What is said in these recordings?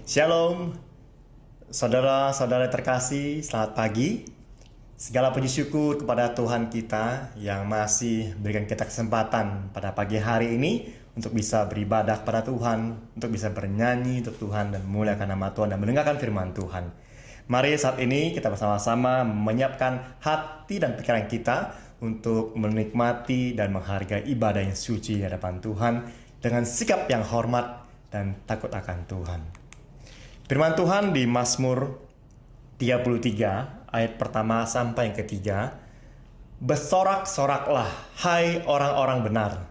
Shalom, saudara-saudara terkasih, selamat pagi. Segala puji syukur kepada Tuhan kita yang masih berikan kita kesempatan pada pagi hari ini untuk bisa beribadah kepada Tuhan, untuk bisa bernyanyi untuk Tuhan dan memuliakan nama Tuhan dan mendengarkan firman Tuhan. Mari saat ini kita bersama-sama menyiapkan hati dan pikiran kita untuk menikmati dan menghargai ibadah yang suci di hadapan Tuhan dengan sikap yang hormat dan takut akan Tuhan. Firman Tuhan di Mazmur 33 ayat pertama sampai yang ketiga. Bersorak-soraklah hai orang-orang benar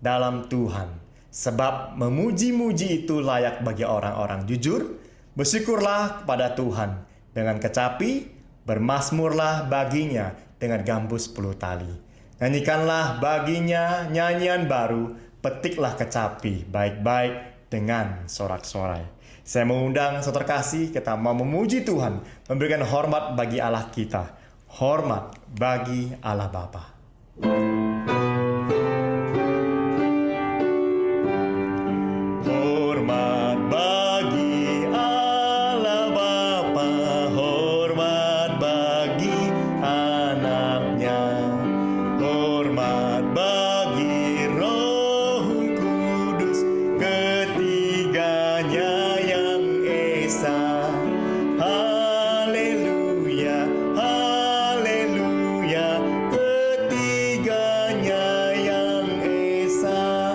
dalam Tuhan, sebab memuji-muji itu layak bagi orang-orang jujur. Bersyukurlah kepada Tuhan dengan kecapi, bermazmurlah baginya dengan gambus 10 tali. Nyanyikanlah baginya nyanyian baru, petiklah kecapi baik-baik dengan sorak-sorai. Saya mengundang saudara kasih, kita mau memuji Tuhan, memberikan hormat bagi Allah kita, hormat bagi Allah Bapa. Hormat bagi Allah Bapa, hormat bagi anaknya, hormat bagi Roh Kudus, ketiganya Esa. Haleluya, haleluya, ketiganya yang Esa.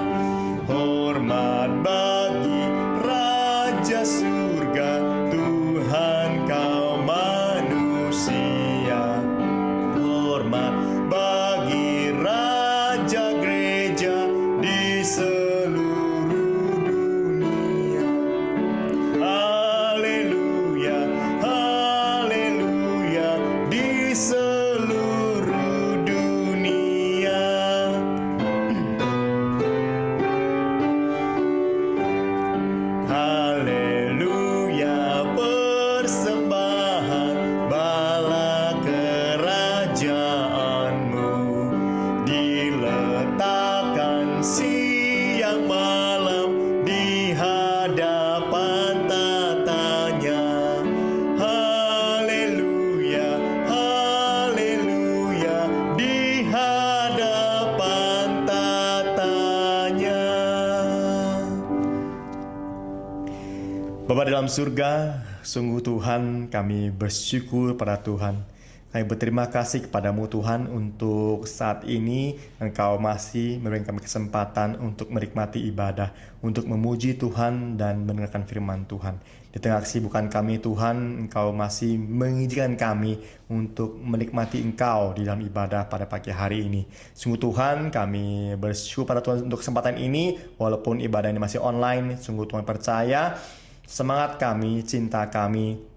Hormat bagi Raja Surga, Tuhan kaum manusia. Hormat bagi Raja Gereja di seluruh dunia. Haleluya, haleluya, di seluruh dunia. Haleluya, persembahan bala kerajaanmu diletakkan siang malam di hadapan tatanya. Haleluya, haleluya, di hadapan tatanya. Bapa dalam surga, sungguh Tuhan, kami bersyukur pada Tuhan. Kami berterima kasih kepadamu Tuhan untuk saat ini Engkau masih memberikan kami kesempatan untuk menikmati ibadah, untuk memuji Tuhan dan mendengarkan firman Tuhan. Di tengah kesibukan kami Tuhan, Engkau masih mengizinkan kami untuk menikmati Engkau di dalam ibadah pada pagi hari ini. Sungguh Tuhan, kami bersyukur pada Tuhan untuk kesempatan ini, walaupun ibadah ini masih online. Sungguh Tuhan percaya semangat kami, cinta kami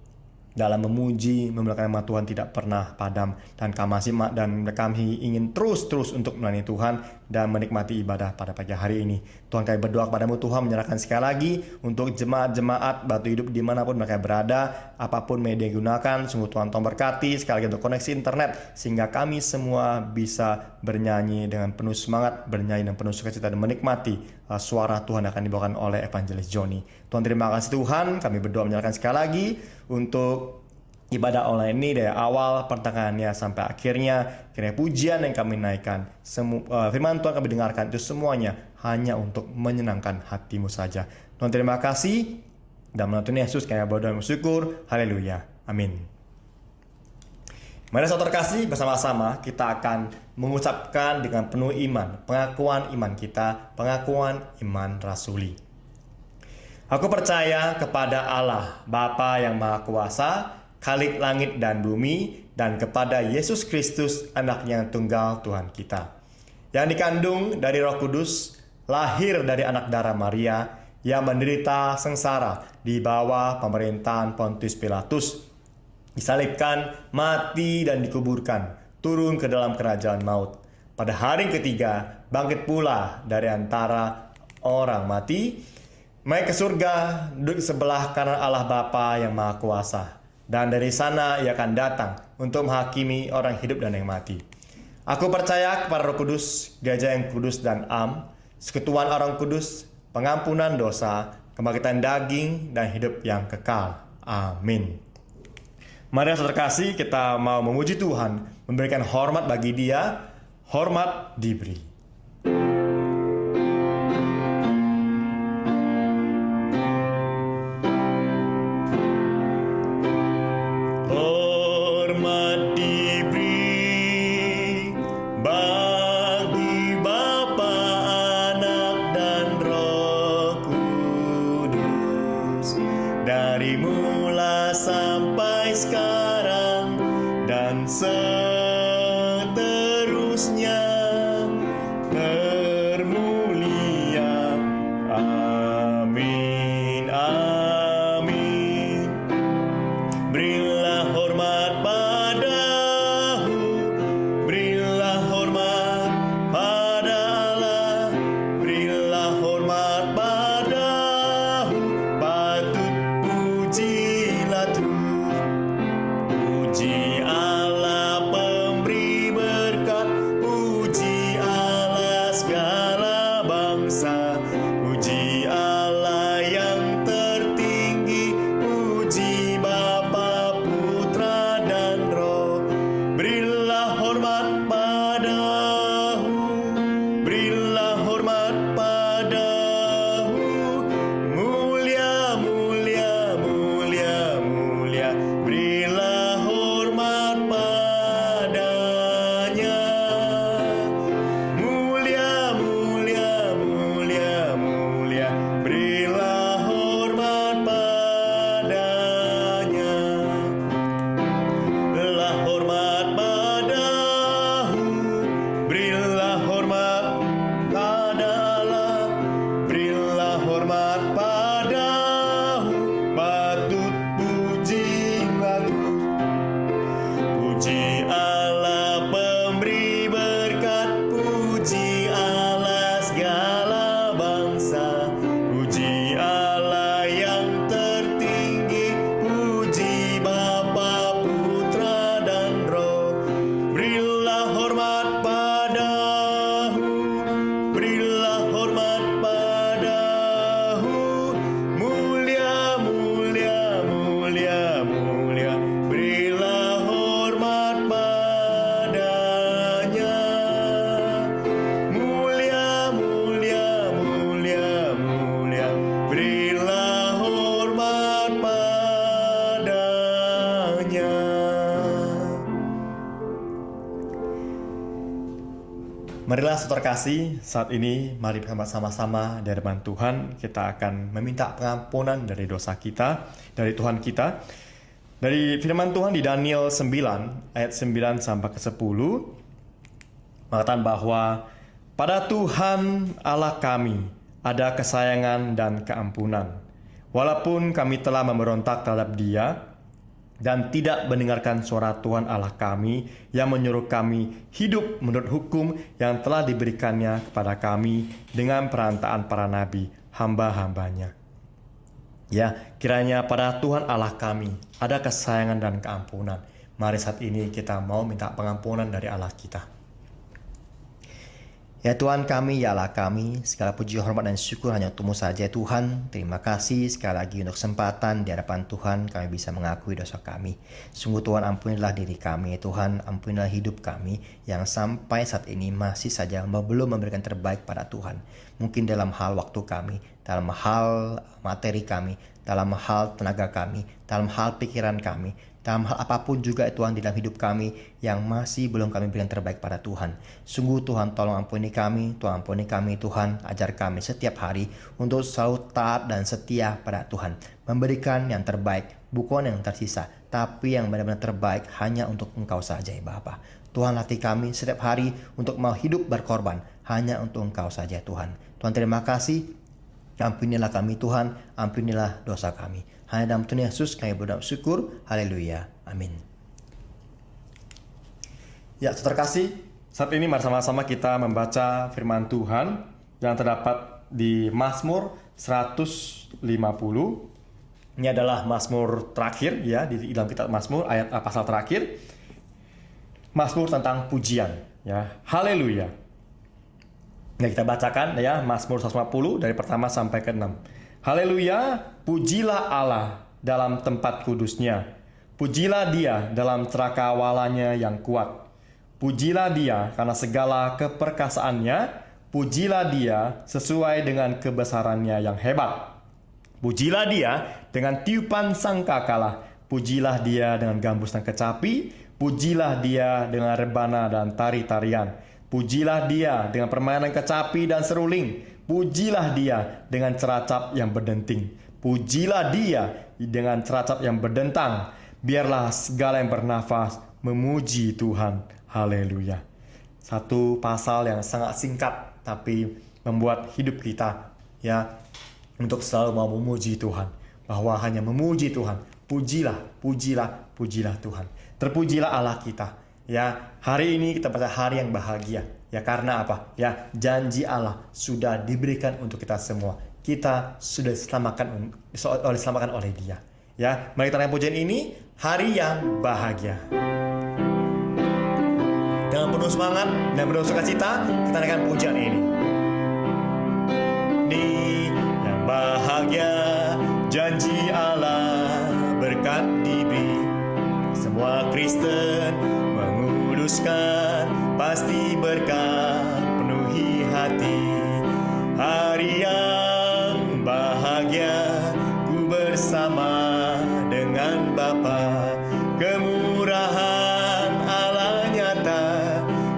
dalam memuji, memuliakan nama Tuhan tidak pernah padam, dan kami ingin terus untuk melayani Tuhan dan menikmati ibadah pada pagi hari ini. Tuhan, kami berdoa kepadamu Tuhan, menyerahkan sekali lagi untuk jemaat-jemaat Batu Hidup dimanapun mereka berada, apapun media yang gunakan. Sungguh Tuhan berkati sekali lagi untuk koneksi internet, sehingga kami semua bisa bernyanyi dengan penuh semangat, bernyanyi dengan penuh sukacita dan menikmati suara Tuhan akan dibawakan oleh Evangelis Joni. Tuhan, terima kasih Tuhan, kami berdoa menyerahkan sekali lagi untuk ibadah online ini dari awal pertengahannya sampai akhirnya. Kiranya pujian yang kami naikkan, firman Tuhan kami dengarkan, itu semuanya hanya untuk menyenangkan hatimu saja. Tuhan, terima kasih. Dan melalui Tuhan Yesus kami berdoa dan bersyukur. Haleluya, amin. Mari saudara kasih, bersama-sama kita akan mengucapkan dengan penuh iman, pengakuan iman kita, pengakuan iman rasuli. Aku percaya kepada Allah, Bapa yang Maha Kuasa, Khalik langit dan bumi, dan kepada Yesus Kristus, Anaknya yang tunggal Tuhan kita, yang dikandung dari Roh Kudus, lahir dari anak darah Maria, yang menderita sengsara di bawah pemerintahan Pontius Pilatus, disalibkan, mati dan dikuburkan, turun ke dalam kerajaan maut. Pada hari ketiga, bangkit pula dari antara orang mati, naik ke surga, duduk sebelah kanan Allah Bapa yang Maha Kuasa. Dan dari sana ia akan datang untuk menghakimi orang hidup dan yang mati. Aku percaya kepada Roh Kudus, gereja yang kudus dan am, persekutuan orang kudus, pengampunan dosa, kebangkitan daging, dan hidup yang kekal. Amin. Mari saudara kasih, kita mau memuji Tuhan, memberikan hormat bagi Dia, hormat diberi. Dari mula sampai sekarang dan seterusnya, termulia. Amin, amin. Berilah hormat padahu, berilah hormat pada Allah, berilah hormat padahu, patut pujilah terus. Puji Allah pemberi berkat, puji Allah segala bangsa, puji Allah yang tertinggi, puji Bapa, Putra dan Roh. Berilah hormat padahu, berilah hormat padahu, mulia, mulia, mulia, mulia. Berilah hormat padanya, mulia, mulia, mulia, mulia. Berilah hormat padanya. Berilah hormat padahu, berilah hormat pada Allah, berilah hormat padahu, patut pujilah terus. Puji Allah pemberi berkat, puji Allah segala bangsa, puji Allah yang tertinggi, puji Bapa, Putra dan Roh. Berilah hormat padahu, berilah hormat padahu, mulia, mulia, mulia, mulia. Berilah hormat padanya, mulia, mulia, mulia, mulia. Berilah hormat padanya. Marilah saudara kasih, saat ini mari bersama-sama di hadapan Tuhan, kita akan meminta pengampunan dari dosa kita, dari Tuhan kita. Dari firman Tuhan di Daniel 9 ayat 9 sampai ke 10 mengatakan bahwa pada Tuhan Allah kami ada kesayangan dan keampunan, walaupun kami telah memberontak terhadap Dia dan tidak mendengarkan suara Tuhan Allah kami yang menyuruh kami hidup menurut hukum yang telah diberikannya kepada kami dengan perantaraan para nabi, hamba-hambanya. Ya, kiranya pada Tuhan Allah kami ada kesayangan dan keampunan. Mari saat ini kita mau minta pengampunan dari Allah kita. Ya Tuhan kami, ya Allah kami, segala puji, hormat, dan syukur hanya untuk-Mu saja Tuhan. Terima kasih sekali lagi untuk kesempatan di hadapan Tuhan kami bisa mengakui dosa kami. Sungguh Tuhan, ampunilah diri kami Tuhan, ampunilah hidup kami yang sampai saat ini masih saja belum memberikan terbaik pada Tuhan. Mungkin dalam hal waktu kami, dalam hal materi kami, dalam hal tenaga kami, dalam hal pikiran kami, dalam hal apapun juga Tuhan di dalam hidup kami yang masih belum kami berikan terbaik pada Tuhan. Sungguh Tuhan, tolong ampuni kami, Tuhan ampuni kami Tuhan, ajar kami setiap hari untuk selalu taat dan setia pada Tuhan. Memberikan yang terbaik, bukan yang tersisa, tapi yang benar-benar terbaik hanya untuk Engkau saja ya Bapa. Tuhan, latih kami setiap hari untuk mau hidup berkorban hanya untuk Engkau saja Tuhan. Tuhan, terima kasih. Ampunilah kami Tuhan, ampunilah dosa kami. Hanya dalam Tuhan Yesus kami berdoa syukur. Haleluya. Amin. Ya, saudara kasih, saat ini mari sama-sama kita membaca firman Tuhan yang terdapat di Mazmur 150. Ini adalah Mazmur terakhir ya di dalam kitab Mazmur, ayat pasal terakhir. Mazmur tentang pujian ya. Haleluya. Nah, kita bacakan ya Mazmur 150 dari pertama sampai ke 6. Haleluya, pujilah Allah dalam tempat kudusnya. Pujilah Dia dalam cakarawalanya yang kuat. Pujilah Dia karena segala keperkasaannya. Pujilah Dia sesuai dengan kebesarannya yang hebat. Pujilah Dia dengan tiupan sangkakala. Pujilah Dia dengan gambus dan kecapi. Pujilah Dia dengan rebana dan tari-tarian. Pujilah Dia dengan permainan kecapi dan seruling. Pujilah Dia dengan ceracap yang berdenting. Pujilah Dia dengan ceracap yang berdentang. Biarlah segala yang bernafas memuji Tuhan. Haleluya. Satu pasal yang sangat singkat tapi membuat hidup kita ya untuk selalu mau memuji Tuhan. Bahwa hanya memuji Tuhan. Pujilah, pujilah, pujilah Tuhan. Terpujilah Allah kita. Ya, hari ini kita pada hari yang bahagia. Ya, karena apa? Ya, janji Allah sudah diberikan untuk kita semua. Kita sudah diselamatkan oleh Dia. Ya, mari kita naik pujian ini, hari yang bahagia. Dengan penuh semangat dan penuh sukacita, kita naikkan pujian ini. Yang bahagia, janji Allah berkat diberi. Semua Kristen menguduskan, pasti berkat penuhi hati. Hari yang bahagia, ku bersama dengan Bapa. Kemurahan Allah nyata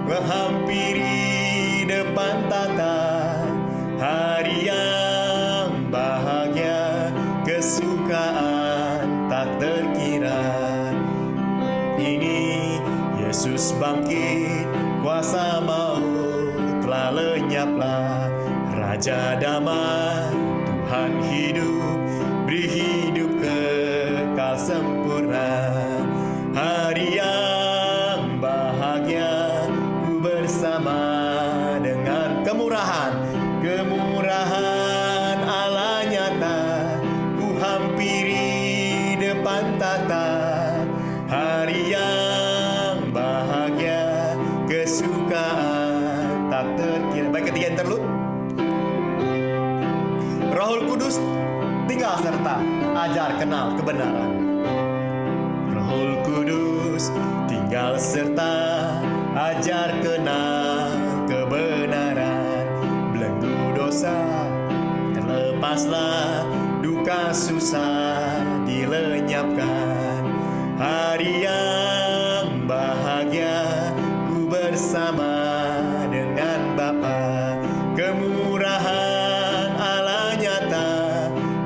menghampiri depan tata. Hari yang bahagia, kesukaan tak terkira. Ini Yesus bangkit, kuasa maut telah lenyaplah. Raja damai, Tuhan hidup, beri hidup kekal sempurna. Hari yang bahagia, ku bersama dengan kemurahan Allah nyata, ku hampiri depan tata. Hari yang bahagia, kesukaan tak terkira. Baik, ketiga interlude. Roh Kudus tinggal serta ajar kenal kebenaran. Roh Kudus tinggal serta ajar kenal kebenaran. Belenggu dosa terlepaslah, duka susah dilenyapkan. Hari yang bahagia, ku bersama dengan Bapa. Kemurahan Allah nyata,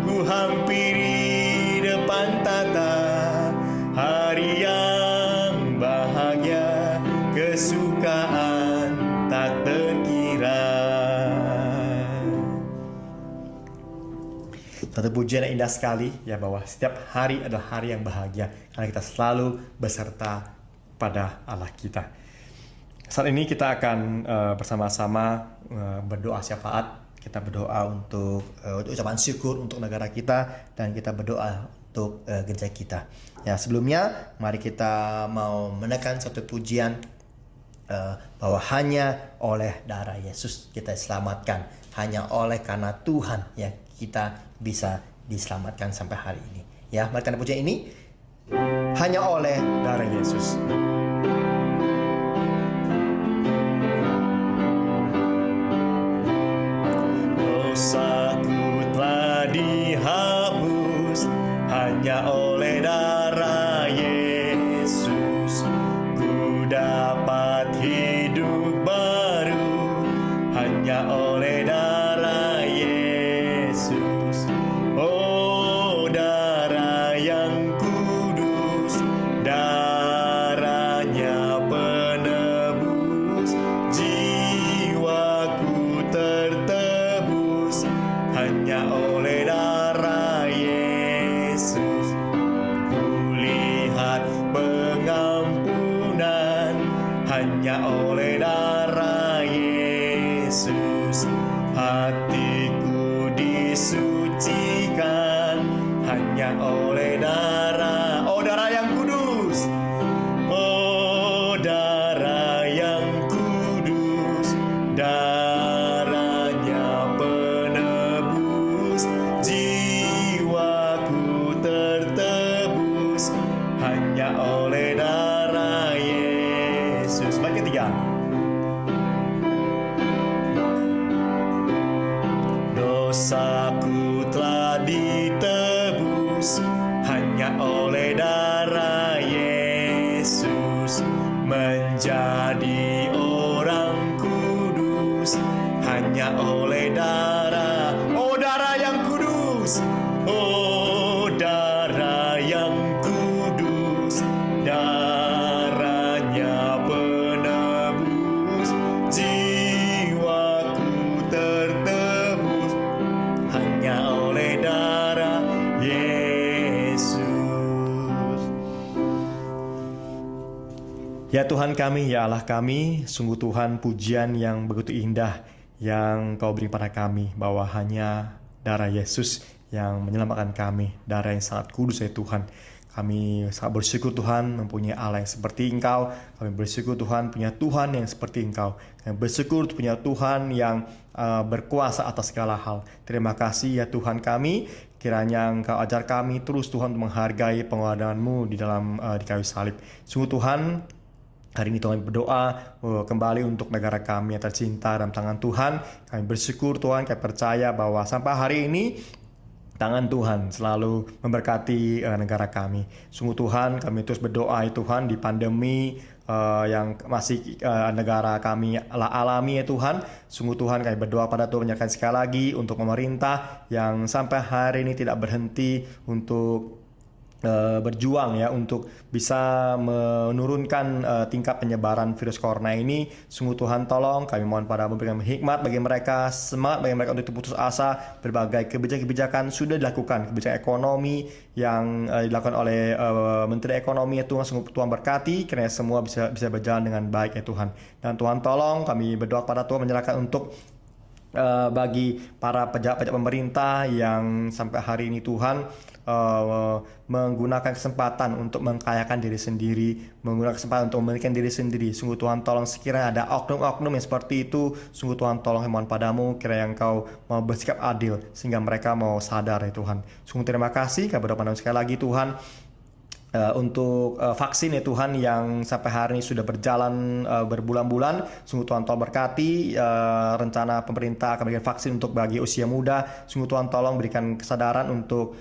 ku hampiri depan tata. Hari yang bahagia, kesukaan tak terkira. Satu pujian yang indah sekali ya, bahwa setiap hari adalah hari yang bahagia karena kita selalu beserta pada Allah kita. Saat ini kita akan bersama-sama berdoa syafaat. Kita berdoa untuk ucapan syukur untuk negara kita, dan kita berdoa untuk gereja kita. Ya, sebelumnya mari kita mau menekan satu pujian bahwa hanya oleh darah Yesus kita diselamatkan. Hanya oleh karena Tuhan ya kita bisa diselamatkan sampai hari ini. Ya, mari kita pujian ini. Hanya oleh darah Yesus. Dosaku telah dihapus hanya oleh darah Yesus. Ku dapat hidup baru hanya oleh darah Yesus. Oh, darah yang kudus, darahnya penebus. Jiwaku tertebus hanya oleh darah Yesus. Kulihat pengampunan hanya oleh darah Yesus. Hatiku disucikan hanya oleh darah. Oh, darah yang kudus. Oh, darah yang kudus, darahnya penebus. oleh darah Yesus. Baik, ketiga. Dosaku telah ditebus hanya oleh darah Yesus, menjadi orang kudus hanya oleh darah. Oh, darah yang kudus, oh, darah yang kudus, darahnya penebus jiwaku tertebus hanya oleh darah Yesus. Ya Tuhan kami, ya Allah kami, sungguh Tuhan pujian yang begitu indah yang Kau beri pada kami, bahwa hanya darah Yesus yang menyelamatkan kami, darah yang sangat kudus ya Tuhan. Kami sangat bersyukur Tuhan mempunyai Allah yang seperti Engkau. Kami bersyukur Tuhan punya Tuhan yang seperti Engkau. Kami bersyukur punya Tuhan yang berkuasa atas segala hal. Terima kasih ya Tuhan kami. Kiranya Engkau ajar kami terus Tuhan untuk menghargai pengorbanan-Mu di dalam di kayu salib. Sungguh Tuhan, hari ini Tuhan berdoa kembali untuk negara kami yang tercinta dalam tangan Tuhan. Kami bersyukur Tuhan, kami percaya bahwa sampai hari ini tangan Tuhan selalu memberkati negara kami. Sungguh Tuhan, kami terus berdoa ya Tuhan di pandemi yang masih negara kami alami ya Tuhan. Sungguh Tuhan, kami berdoa pada Tuhan menyerahkan sekali lagi untuk pemerintah yang sampai hari ini tidak berhenti untuk berjuang ya untuk bisa menurunkan tingkat penyebaran virus corona ini. Sungguh Tuhan tolong, kami mohon Padamu berikan hikmat bagi mereka, semangat bagi mereka untuk putus asa. Berbagai kebijakan-kebijakan sudah dilakukan, kebijakan ekonomi yang dilakukan oleh Menteri Ekonomi ya Tuhan. Sungguh Tuhan berkati kiranya semua bisa berjalan dengan baik ya Tuhan. Dan Tuhan tolong, kami berdoa pada Tuhan menyerahkan untuk bagi para pejabat pemerintah yang sampai hari ini Tuhan menggunakan kesempatan untuk mengkayakan diri sendiri, menggunakan kesempatan untuk memiliki diri sendiri. Sungguh Tuhan tolong, sekiranya ada oknum-oknum yang seperti itu, sungguh Tuhan tolong, mohon Padamu kiranya Engkau mau bersikap adil sehingga mereka mau sadar ya Tuhan. Sungguh terima kasih, kami berdoa Padamu sekali lagi Tuhan untuk vaksin ya Tuhan yang sampai hari ini sudah berjalan berbulan-bulan. Sungguh Tuhan tolong berkati rencana pemerintah akan berikan vaksin untuk bagi usia muda. Sungguh Tuhan tolong berikan kesadaran untuk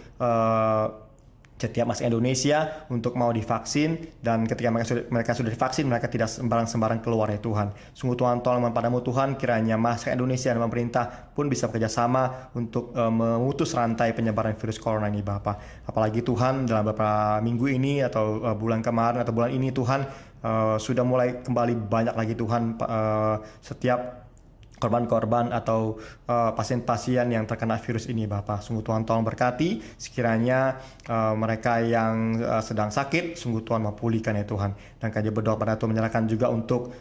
setiap masyarakat Indonesia untuk mau divaksin, dan ketika mereka sudah divaksin, mereka tidak sembarang-sembarang keluar ya Tuhan. Sungguh Tuhan tolong Padamu Tuhan, kiranya masyarakat Indonesia dan pemerintah pun bisa bekerjasama untuk memutus rantai penyebaran virus corona ini Bapa. Apalagi Tuhan dalam beberapa minggu ini atau bulan kemarin atau bulan ini Tuhan sudah mulai kembali banyak lagi Tuhan setiap korban-korban atau pasien-pasien yang terkena virus ini Bapak. Sungguh Tuhan tolong berkati, sekiranya mereka yang sedang sakit, sungguh Tuhan memulihkan ya Tuhan. Dan kami berdoa pada Tuhan menyerahkan juga untuk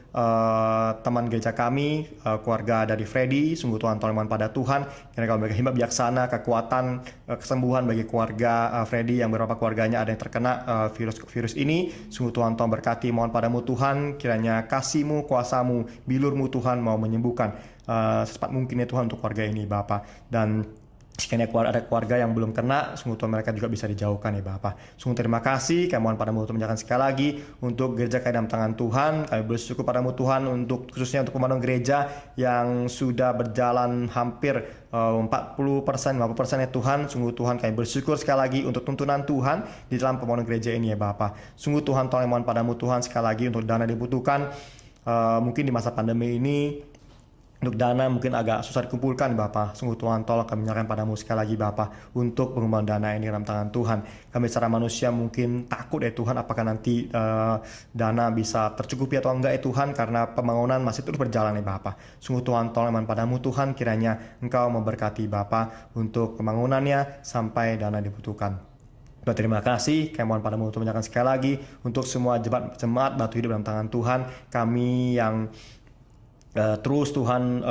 teman gereja kami, keluarga dari Freddy. Sungguh Tuhan tolong pada Tuhan, kiranya kau berikan hikmat bijaksana, kekuatan, kesembuhan bagi keluarga Freddy yang beberapa keluarganya ada yang terkena virus ini. Sungguh Tuhan tolong berkati, mohon Padamu Tuhan, kiranya kasih-Mu, kuasa-Mu, bilur-Mu Tuhan mau menyembuhkan secepat mungkin ya Tuhan untuk keluarga ini Bapa. Dan sekiranya ada keluarga yang belum kena, sungguh Tuhan mereka juga bisa dijauhkan ya Bapa. Sungguh terima kasih, kami mohon Padamu untuk menyerahkan sekali lagi untuk gereja kami dalam tangan Tuhan. Kami bersyukur Padamu Tuhan untuk khususnya untuk pembangunan gereja yang sudah berjalan hampir 40%, 50% ya Tuhan. Sungguh Tuhan kami bersyukur sekali lagi untuk tuntunan Tuhan di dalam pembangunan gereja ini ya Bapa. Sungguh Tuhan tolong mohon Padamu Tuhan sekali lagi untuk dana dibutuhkan mungkin di masa pandemi ini. Untuk dana mungkin agak susah dikumpulkan Bapak. Sungguh Tuhan tolong kami menyerahkan Padamu sekali lagi Bapak untuk pengembangan dana ini dalam tangan Tuhan. Kami secara manusia mungkin takut ya Tuhan, apakah nanti dana bisa tercukupi atau enggak ya Tuhan, karena pembangunan masih terus berjalan ya Bapak. Sungguh Tuhan tolong Padamu Tuhan, kiranya Engkau memberkati Bapak untuk pembangunannya sampai dana dibutuhkan. Terima kasih, kami mohon Padamu untuk menyerahkan sekali lagi untuk semua jemaat Batu Hidup dalam tangan Tuhan. Kami yang terus Tuhan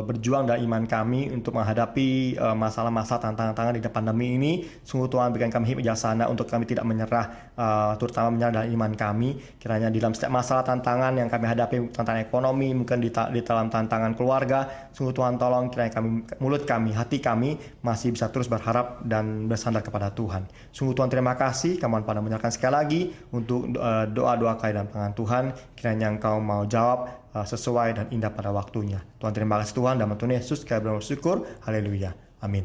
berjuang dalam iman kami untuk menghadapi masalah-masalah tantangan-tantangan di depan pandemi ini. Sungguh Tuhan berikan kami bijaksana untuk kami tidak menyerah, terutama menyerah dalam iman kami. Kiranya di dalam setiap masalah tantangan yang kami hadapi, tantangan ekonomi, mungkin di dalam tantangan keluarga, sungguh Tuhan tolong kiranya mulut kami, hati kami masih bisa terus berharap dan bersandar kepada Tuhan. Sungguh Tuhan terima kasih, kami mohon pada menyerahkan sekali lagi untuk doa-doa kami dalam tangan Tuhan. Kiranya Engkau mau jawab sesuai dan indah pada waktunya. Tuhan terima kasih Tuhan, dalam Tuhan Yesus kami bersyukur. Haleluya. Amin.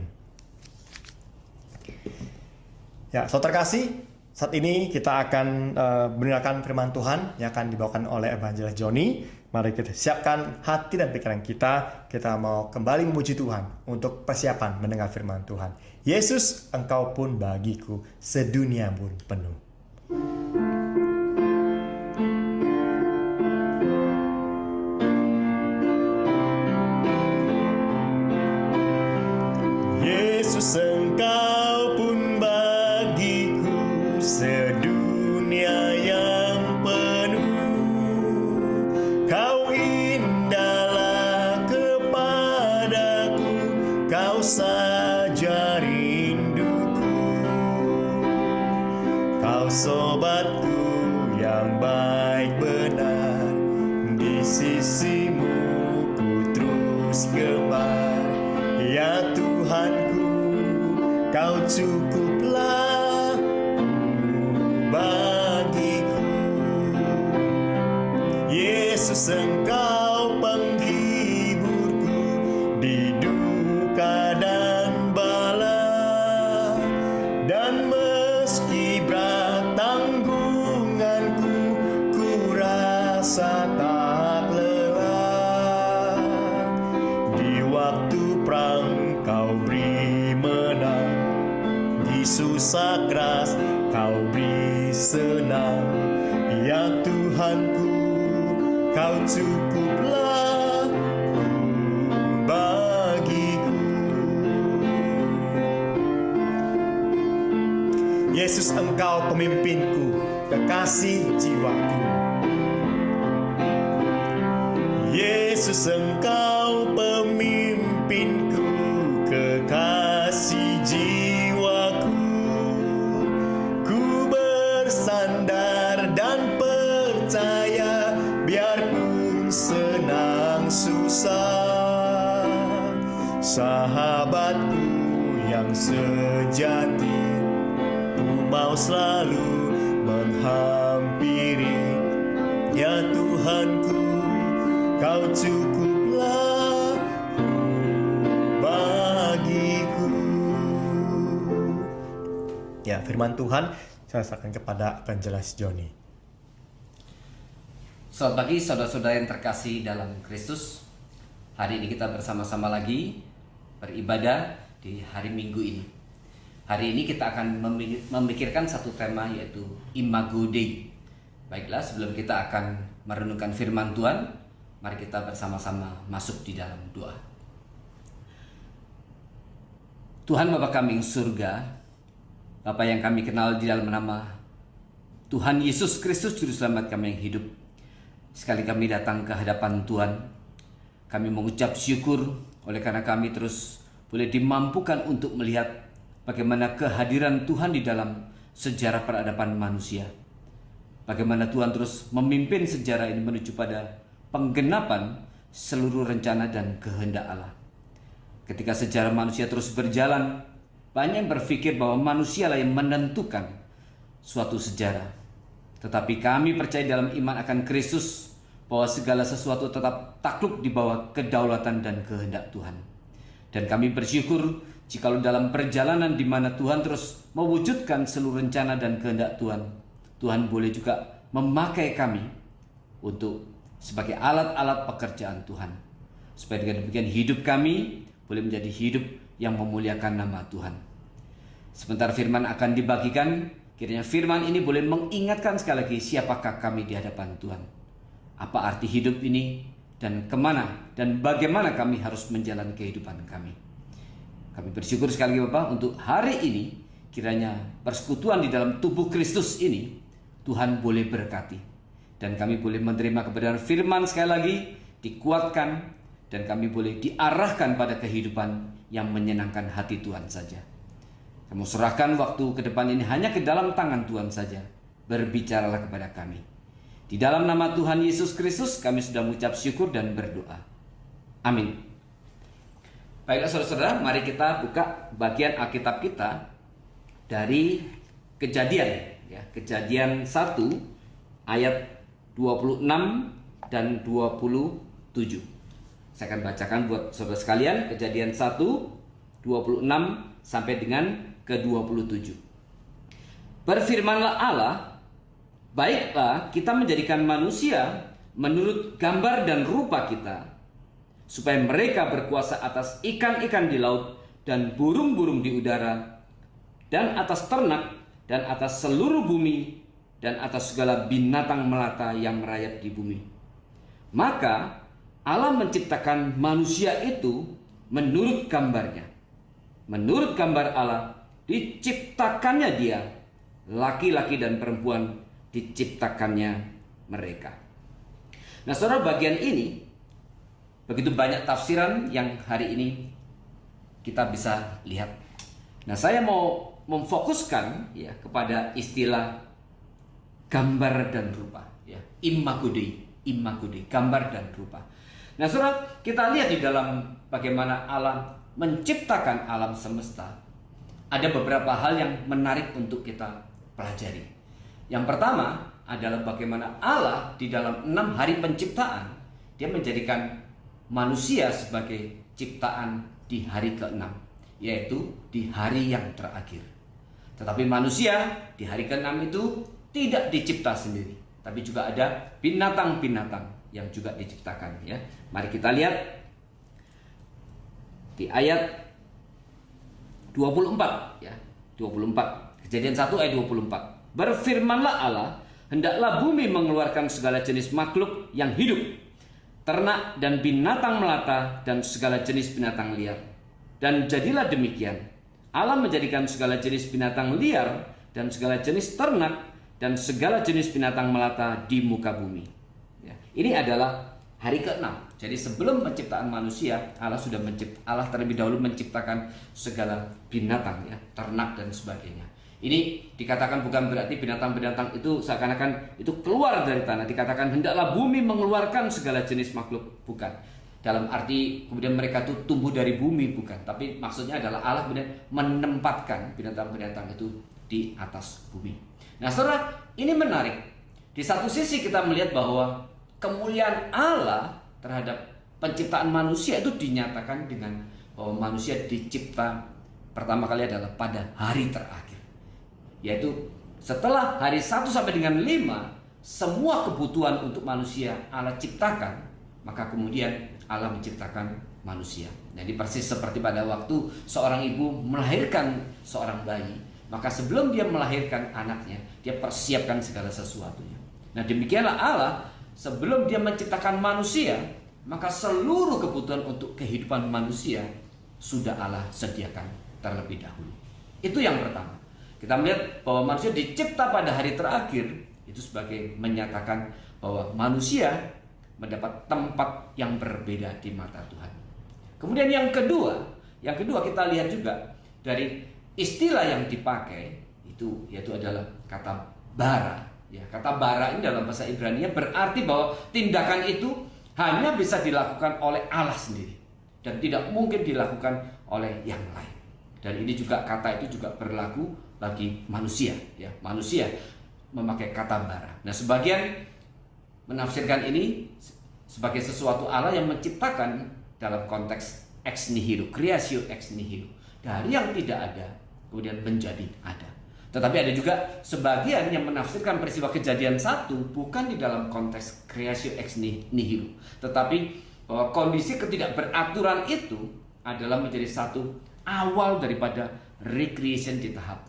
Ya, saudara terkasih, saat ini kita akan mendengarkan firman Tuhan yang akan dibawakan oleh Evangelis Joni. Mari kita siapkan hati dan pikiran kita. Kita mau kembali memuji Tuhan untuk persiapan mendengar firman Tuhan. Yesus, Engkau pun bagiku sedunia pun penuh. Yesus, Engkau pun bagiku sedunia yang penuh. Kau indahlah kepadaku, Kau saja rinduku. Kau sobatku yang baik benar, di sisimu ku terus gemar. Ya Tuhanku, Kau cukuplah bagiku. Yesus, Engkau penghiburku di duka dan bala, dan meski berat tanggunganku, ku rasa tak lelah. Di waktu perang Kau beri menang, di susah keras Kau beri senang. Ya Tuhanku, Kau cukuplah bagiku. Yesus, Engkau pemimpinku, kekasih jiwaku. Yesus, Engkau pemimpinku, kekasih jiwaku. Ku bersandar dan percaya, biarpun senang susah. Sahabatku yang sejati, ku mau selalu menghampiri. Ya Tuhanku, Kau cukuplah bagiku. Ya, firman Tuhan saya serahkan kepada Evangelis Joni. Selamat pagi saudara-saudara yang terkasih dalam Kristus. Hari ini kita bersama-sama lagi beribadah di hari Minggu ini. Hari ini kita akan memikirkan satu tema, yaitu Imago Dei. Baiklah, sebelum kita akan merenungkan firman Tuhan, mari kita bersama-sama masuk di dalam doa. Tuhan Bapa kami yang surga, Bapa yang kami kenal di dalam nama Tuhan Yesus Kristus Juru Selamat kami yang hidup. Sekali kami datang ke hadapan Tuhan, kami mengucap syukur oleh karena kami terus boleh dimampukan untuk melihat bagaimana kehadiran Tuhan di dalam sejarah peradaban manusia. Bagaimana Tuhan terus memimpin sejarah ini menuju pada penggenapan seluruh rencana dan kehendak Allah. Ketika sejarah manusia terus berjalan, banyak yang berpikir bahwa manusialah yang menentukan suatu sejarah. Tetapi kami percaya dalam iman akan Kristus bahwa segala sesuatu tetap takluk di bawah kedaulatan dan kehendak Tuhan. Dan kami bersyukur jikalau dalam perjalanan di mana Tuhan terus mewujudkan seluruh rencana dan kehendak Tuhan, Tuhan boleh juga memakai kami untuk sebagai alat-alat pekerjaan Tuhan. Supaya dengan demikian hidup kami boleh menjadi hidup yang memuliakan nama Tuhan. Sebentar firman akan dibagikan, kiranya firman ini boleh mengingatkan sekali lagi siapakah kami di hadapan Tuhan. Apa arti hidup ini dan kemana dan bagaimana kami harus menjalani kehidupan kami. Kami bersyukur sekali lagi Bapak untuk hari ini, kiranya persekutuan di dalam tubuh Kristus ini Tuhan boleh berkati. Dan kami boleh menerima kebenaran firman sekali lagi dikuatkan, dan kami boleh diarahkan pada kehidupan yang menyenangkan hati Tuhan saja. Kamu serahkan waktu ke depan ini hanya ke dalam tangan Tuhan saja. Berbicaralah kepada kami. Di dalam nama Tuhan Yesus Kristus kami sudah mengucap syukur dan berdoa. Amin. Baiklah saudara-saudara, mari kita buka bagian Alkitab kita dari Kejadian, ya, Kejadian 1 ayat 26 dan 27. Saya akan bacakan buat saudara sekalian, Kejadian 1 26 sampai dengan ke-27. Berfirmanlah Allah, baiklah kita menjadikan manusia menurut gambar dan rupa kita, supaya mereka berkuasa atas ikan-ikan di laut dan burung-burung di udara, dan atas ternak, dan atas seluruh bumi, dan atas segala binatang melata yang merayap di bumi. Maka Allah menciptakan manusia itu menurut gambarnya. Menurut gambar Allah diciptakannya dia, laki-laki dan perempuan diciptakannya mereka. Nah saudara, bagian ini begitu banyak tafsiran yang hari ini kita bisa lihat. Nah saya mau memfokuskan ya kepada istilah gambar dan rupa, ya, imago Dei, gambar dan rupa. Nah saudara, kita lihat di dalam bagaimana Allah menciptakan alam semesta, ada beberapa hal yang menarik untuk kita pelajari. Yang pertama adalah bagaimana Allah di dalam 6 hari penciptaan, dia menjadikan manusia sebagai ciptaan di hari ke-6, yaitu di hari yang terakhir. Tetapi manusia di hari ke-6 itu tidak dicipta sendiri, tapi juga ada binatang-binatang yang juga diciptakan, ya. Mari kita lihat di ayat 24, ya. 24. Kejadian 1 ayat 24. Berfirmanlah Allah, hendaklah bumi mengeluarkan segala jenis makhluk yang hidup, ternak dan binatang melata dan segala jenis binatang liar. Dan jadilah demikian. Allah menjadikan segala jenis binatang liar dan segala jenis ternak dan segala jenis binatang melata di muka bumi. Ya, ini adalah hari ke-6. Jadi sebelum penciptaan manusia, Allah terlebih dahulu menciptakan segala binatang, ya, ternak dan sebagainya. Ini dikatakan bukan berarti binatang-binatang itu seakan-akan itu keluar dari tanah. Dikatakan hendaklah bumi mengeluarkan segala jenis makhluk, bukan. Dalam arti kemudian mereka itu tumbuh dari bumi, bukan. Tapi maksudnya adalah Allah kemudian menempatkan binatang-binatang itu di atas bumi. Nah saudara, ini menarik. Di satu sisi kita melihat bahwa kemuliaan Allah terhadap penciptaan manusia itu dinyatakan dengan bahwa manusia dicipta pertama kali adalah pada hari terakhir, yaitu setelah hari 1 sampai dengan 5, semua kebutuhan untuk manusia Allah ciptakan, maka kemudian Allah menciptakan manusia. Jadi persis seperti pada waktu seorang ibu melahirkan seorang bayi, maka sebelum dia melahirkan anaknya, dia persiapkan segala sesuatunya. Nah demikianlah Allah, sebelum dia menciptakan manusia, maka seluruh kebutuhan untuk kehidupan manusia sudah Allah sediakan terlebih dahulu. Itu yang pertama. Kita melihat bahwa manusia dicipta pada hari terakhir, itu sebagai menyatakan bahwa manusia mendapat tempat yang berbeda di mata Tuhan. Kemudian yang kedua kita lihat juga dari istilah yang dipakai itu, yaitu adalah kata bara. Ya, kata bara ini dalam bahasa Ibrani berarti bahwa tindakan itu hanya bisa dilakukan oleh Allah sendiri dan tidak mungkin dilakukan oleh yang lain. Dan ini juga kata itu juga berlaku bagi manusia, ya. Manusia memakai kata bara. Nah, sebagian menafsirkan ini sebagai sesuatu Allah yang menciptakan dalam konteks ex nihilo, creatio ex nihilo, dari yang tidak ada kemudian menjadi ada. Tetapi ada juga sebagian yang menafsirkan peristiwa Kejadian 1 bukan di dalam konteks creatio ex nihilo, tetapi bahwa kondisi ketidakberaturan itu adalah menjadi satu awal daripada recreation di tahap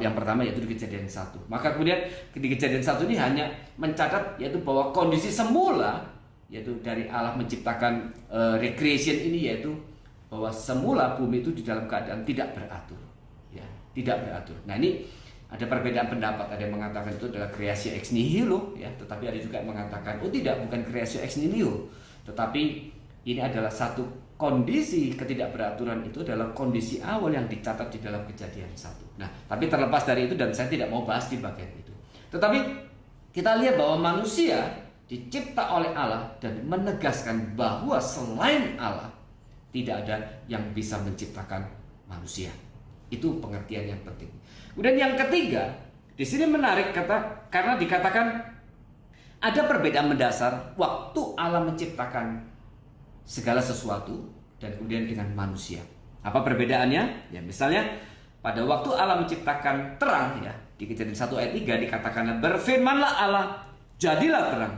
yang pertama, yaitu di Kejadian 1. Maka kemudian di Kejadian 1 ini hanya mencatat yaitu bahwa kondisi semula, yaitu dari Allah menciptakan recreation ini, yaitu bahwa semula bumi itu di dalam keadaan tidak beratur, ya, tidak beratur. Nah ini Ada perbedaan pendapat, ada yang mengatakan itu adalah kreasi ex nihilo, ya, tetapi ada juga yang mengatakan oh tidak, bukan kreasi ex nihilo, tetapi ini adalah satu kondisi ketidakberaturan, itu adalah kondisi awal yang dicatat di dalam Kejadian 1. Nah, tapi terlepas dari itu, dan saya tidak mau bahas di bagian itu, tetapi kita lihat bahwa manusia dicipta oleh Allah dan menegaskan bahwa selain Allah tidak ada yang bisa menciptakan manusia. Itu pengertian yang penting. Kemudian yang ketiga, di sini menarik karena dikatakan ada perbedaan mendasar waktu Allah menciptakan segala sesuatu dan kemudian dengan manusia. Apa perbedaannya? Ya, misalnya pada waktu Allah menciptakan terang, ya, di Kejadian 1 ayat 3 dikatakan, berfirmanlah Allah, jadilah terang.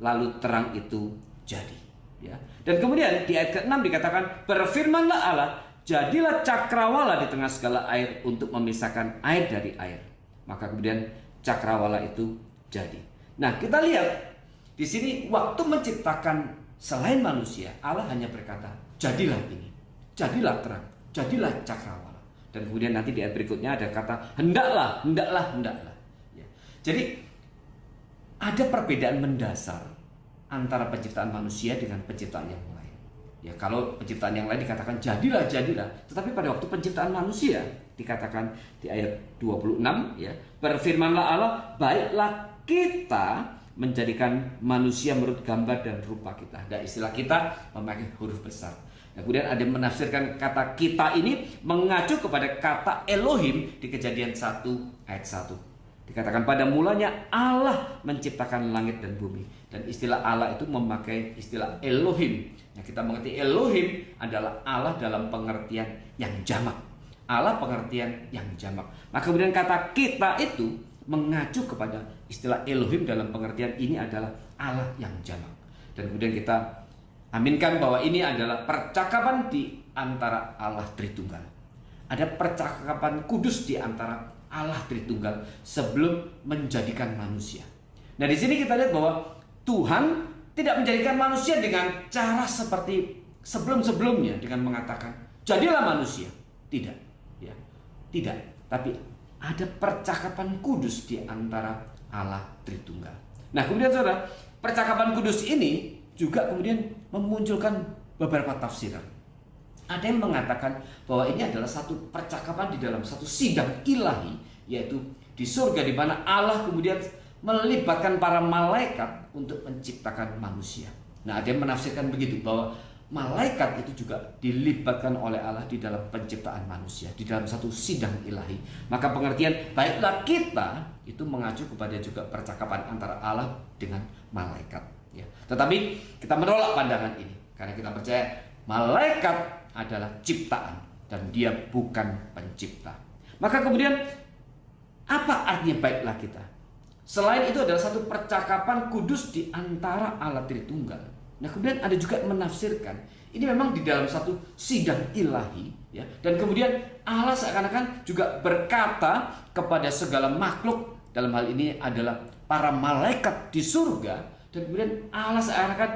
Lalu terang itu jadi. Ya. Dan kemudian di ayat ke-6 dikatakan, berfirmanlah Allah, jadilah cakrawala di tengah segala air untuk memisahkan air dari air. Maka kemudian cakrawala itu jadi. Nah, kita lihat di sini waktu menciptakan selain manusia, Allah hanya berkata, jadilah ini, jadilah terang, jadilah cakrawala. Dan kemudian nanti di ayat berikutnya ada kata, hendaklah, hendaklah, hendaklah. Ya. Jadi ada perbedaan mendasar antara penciptaan manusia dengan penciptaan yang lain. Ya, kalau penciptaan yang lain dikatakan jadilah, jadilah. Tetapi pada waktu penciptaan manusia dikatakan di ayat 26, ya, berfirmanlah Allah, baiklah kita menjadikan manusia menurut gambar dan rupa kita. Dan istilah kita memakai huruf besar. Nah, kemudian ada yang menafsirkan kata kita ini mengacu kepada kata Elohim di Kejadian 1 ayat 1. Dikatakan pada mulanya Allah menciptakan langit dan bumi. Dan istilah Allah itu memakai istilah Elohim. Yang kita mengerti Elohim adalah Allah dalam pengertian yang jamak. Allah pengertian yang jamak. Maka kemudian kata kita itu mengacu kepada istilah Elohim dalam pengertian ini adalah Allah yang jamak. Dan kemudian kita aminkan bahwa ini adalah percakapan di antara Allah Tritunggal. Ada percakapan kudus di antara Allah Tritunggal sebelum menjadikan manusia. Nah, di sini kita lihat bahwa Tuhan tidak menjadikan manusia dengan cara seperti sebelum-sebelumnya dengan mengatakan jadilah manusia. Tidak, ya. Tidak, tapi ada percakapan kudus di antara Allah Tritunggal. Nah, kemudian Saudara, percakapan kudus ini juga kemudian memunculkan beberapa tafsiran. Ada yang mengatakan bahwa ini adalah satu percakapan di dalam satu sidang ilahi, yaitu di surga, di mana Allah kemudian melibatkan para malaikat untuk menciptakan manusia. Nah, ada yang menafsirkan begitu, bahwa malaikat itu juga dilibatkan oleh Allah di dalam penciptaan manusia, di dalam satu sidang ilahi. Maka pengertian baiklah kita itu mengacu kepada juga percakapan antara Allah dengan malaikat. Ya. Tetapi kita menolak pandangan ini karena kita percaya malaikat adalah ciptaan dan dia bukan pencipta. Maka kemudian apa artinya baiklah kita? Selain itu adalah satu percakapan kudus di antara Allah Tritunggal. Nah, kemudian ada juga yang menafsirkan ini memang di dalam satu sidang ilahi, ya. Dan kemudian Allah seakan-akan juga berkata kepada segala makhluk, dalam hal ini adalah para malaikat di surga, dan kemudian Allah seakan-akan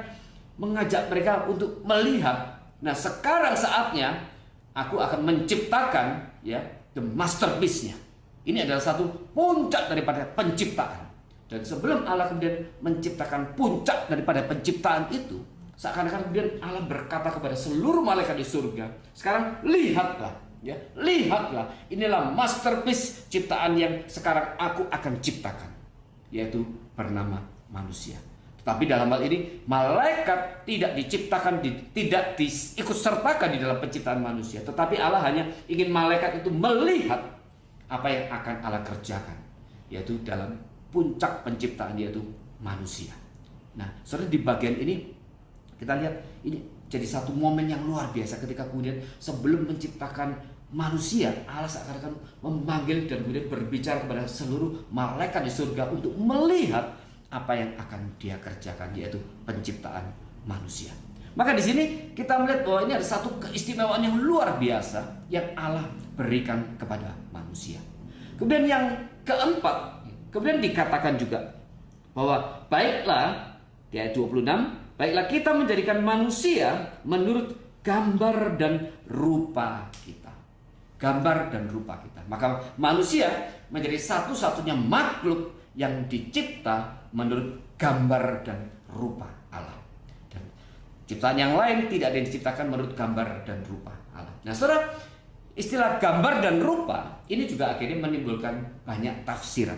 mengajak mereka untuk melihat. Nah, sekarang saatnya aku akan menciptakan, ya, the masterpiece-nya. Ini adalah satu puncak daripada penciptaan. Dan sebelum Allah kemudian menciptakan puncak daripada penciptaan itu, seakan-akan kemudian Allah berkata kepada seluruh malaikat di surga, sekarang lihatlah, ya, lihatlah, inilah masterpiece ciptaan yang sekarang aku akan ciptakan, yaitu bernama manusia. Tapi dalam hal ini malaikat tidak diciptakan, tidak diikut sertakan di dalam penciptaan manusia. Tetapi Allah hanya ingin malaikat itu melihat apa yang akan Allah kerjakan, yaitu dalam puncak penciptaan, yaitu manusia. Nah, saudara, di bagian ini kita lihat ini jadi satu momen yang luar biasa ketika kemudian sebelum menciptakan manusia, Allah seakan-akan memanggil dan kemudian berbicara kepada seluruh malaikat di surga untuk melihat apa yang akan dia kerjakan, yaitu penciptaan manusia. Maka di sini kita melihat bahwa ini ada satu keistimewaan yang luar biasa yang Allah berikan kepada manusia. Kemudian yang keempat, kemudian dikatakan juga bahwa baiklah, di ayat 26, baiklah kita menjadikan manusia menurut gambar dan rupa kita. gambar dan rupa kita. Maka manusia menjadi satu-satunya makhluk yang dicipta menurut gambar dan rupa Allah. Dan ciptaan yang lain tidak ada yang diciptakan menurut gambar dan rupa Allah. Nah, saudara, istilah gambar dan rupa ini juga akhirnya menimbulkan banyak tafsiran.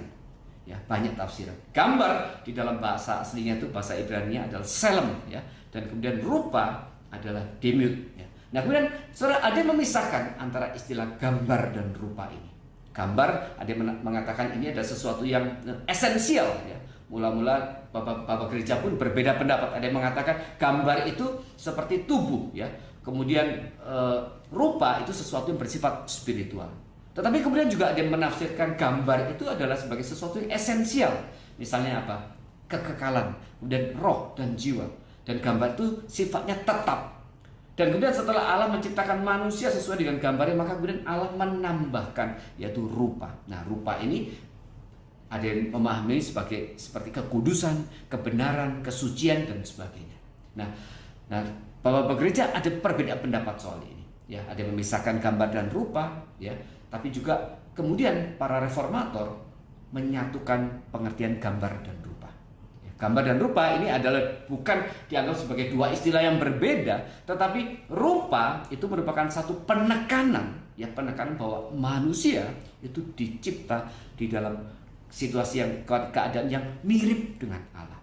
Ya, banyak tafsiran. Gambar di dalam bahasa aslinya itu bahasa Ibrani adalah selem, ya, dan kemudian rupa adalah demut. Ya. Nah, kemudian saudara, ada yang memisahkan antara istilah gambar dan rupa ini. Gambar, ada yang mengatakan ini adalah sesuatu yang esensial. Ya. Mula-mula Bapak gereja pun berbeda pendapat. Ada yang mengatakan gambar itu seperti tubuh, ya. Kemudian rupa itu sesuatu yang bersifat spiritual. Tetapi kemudian juga ada yang menafsirkan gambar itu adalah sebagai sesuatu yang esensial. Misalnya apa? Kekekalan, kemudian roh dan jiwa. Dan gambar itu sifatnya tetap. Dan kemudian setelah Allah menciptakan manusia sesuai dengan gambarnya, maka kemudian Allah menambahkan yaitu rupa. Nah, rupa ini ada yang memahami seperti kekudusan, kebenaran, kesucian dan sebagainya. Nah, Bapak gereja ada perbedaan pendapat soal ini. Ya, ada yang memisahkan gambar dan rupa, ya. Tapi juga kemudian para reformator menyatukan pengertian gambar dan rupa. Gambar dan rupa ini adalah bukan dianggap sebagai dua istilah yang berbeda, tetapi rupa itu merupakan satu penekanan, ya, penekanan bahwa manusia itu dicipta di dalam situasi yang keadaan yang mirip dengan Allah.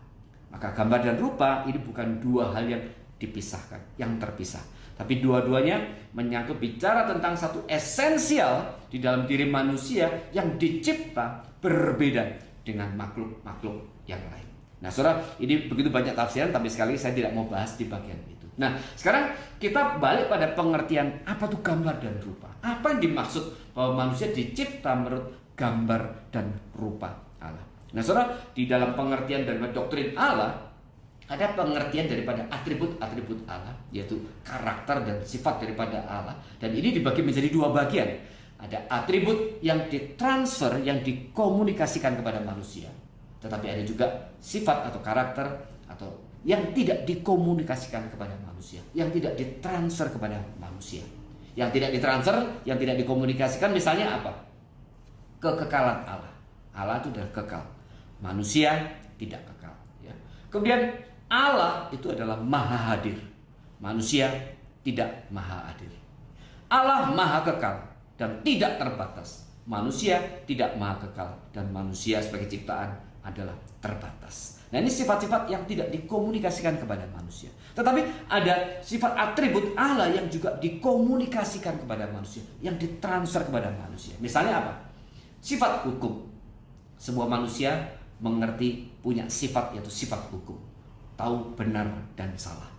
Maka gambar dan rupa ini bukan dua hal yang dipisahkan, yang terpisah, tapi dua-duanya menyangkut bicara tentang satu esensial di dalam diri manusia yang dicipta berbeda dengan makhluk-makhluk yang lain. Nah, saudara, ini begitu banyak tafsiran, tapi sekali lagi saya tidak mau bahas di bagian itu. Nah, sekarang kita balik pada pengertian apa itu gambar dan rupa. Apa yang dimaksud bahwa manusia dicipta menurut gambar dan rupa Allah. Nah, saudara, di dalam pengertian dan doktrin Allah ada pengertian daripada atribut-atribut Allah, yaitu karakter dan sifat daripada Allah. Dan ini dibagi menjadi dua bagian. Ada atribut yang ditransfer, yang dikomunikasikan kepada manusia. Tetapi ada juga sifat atau karakter atau yang tidak dikomunikasikan kepada manusia, yang tidak ditransfer kepada manusia. Yang tidak ditransfer, yang tidak dikomunikasikan, misalnya apa? Kekekalan Allah. Allah itu adalah kekal. Manusia tidak kekal. Ya. Kemudian Allah itu adalah maha hadir. Manusia tidak maha hadir. Allah maha kekal dan tidak terbatas. Manusia tidak maha kekal dan manusia sebagai ciptaan adalah terbatas. Nah, ini sifat-sifat yang tidak dikomunikasikan kepada manusia. Tetapi ada sifat atribut Allah yang juga dikomunikasikan kepada manusia, yang ditransfer kepada manusia. Misalnya apa? Sifat hukum. Sebuah manusia mengerti, punya sifat, yaitu sifat hukum. Tahu benar dan salah.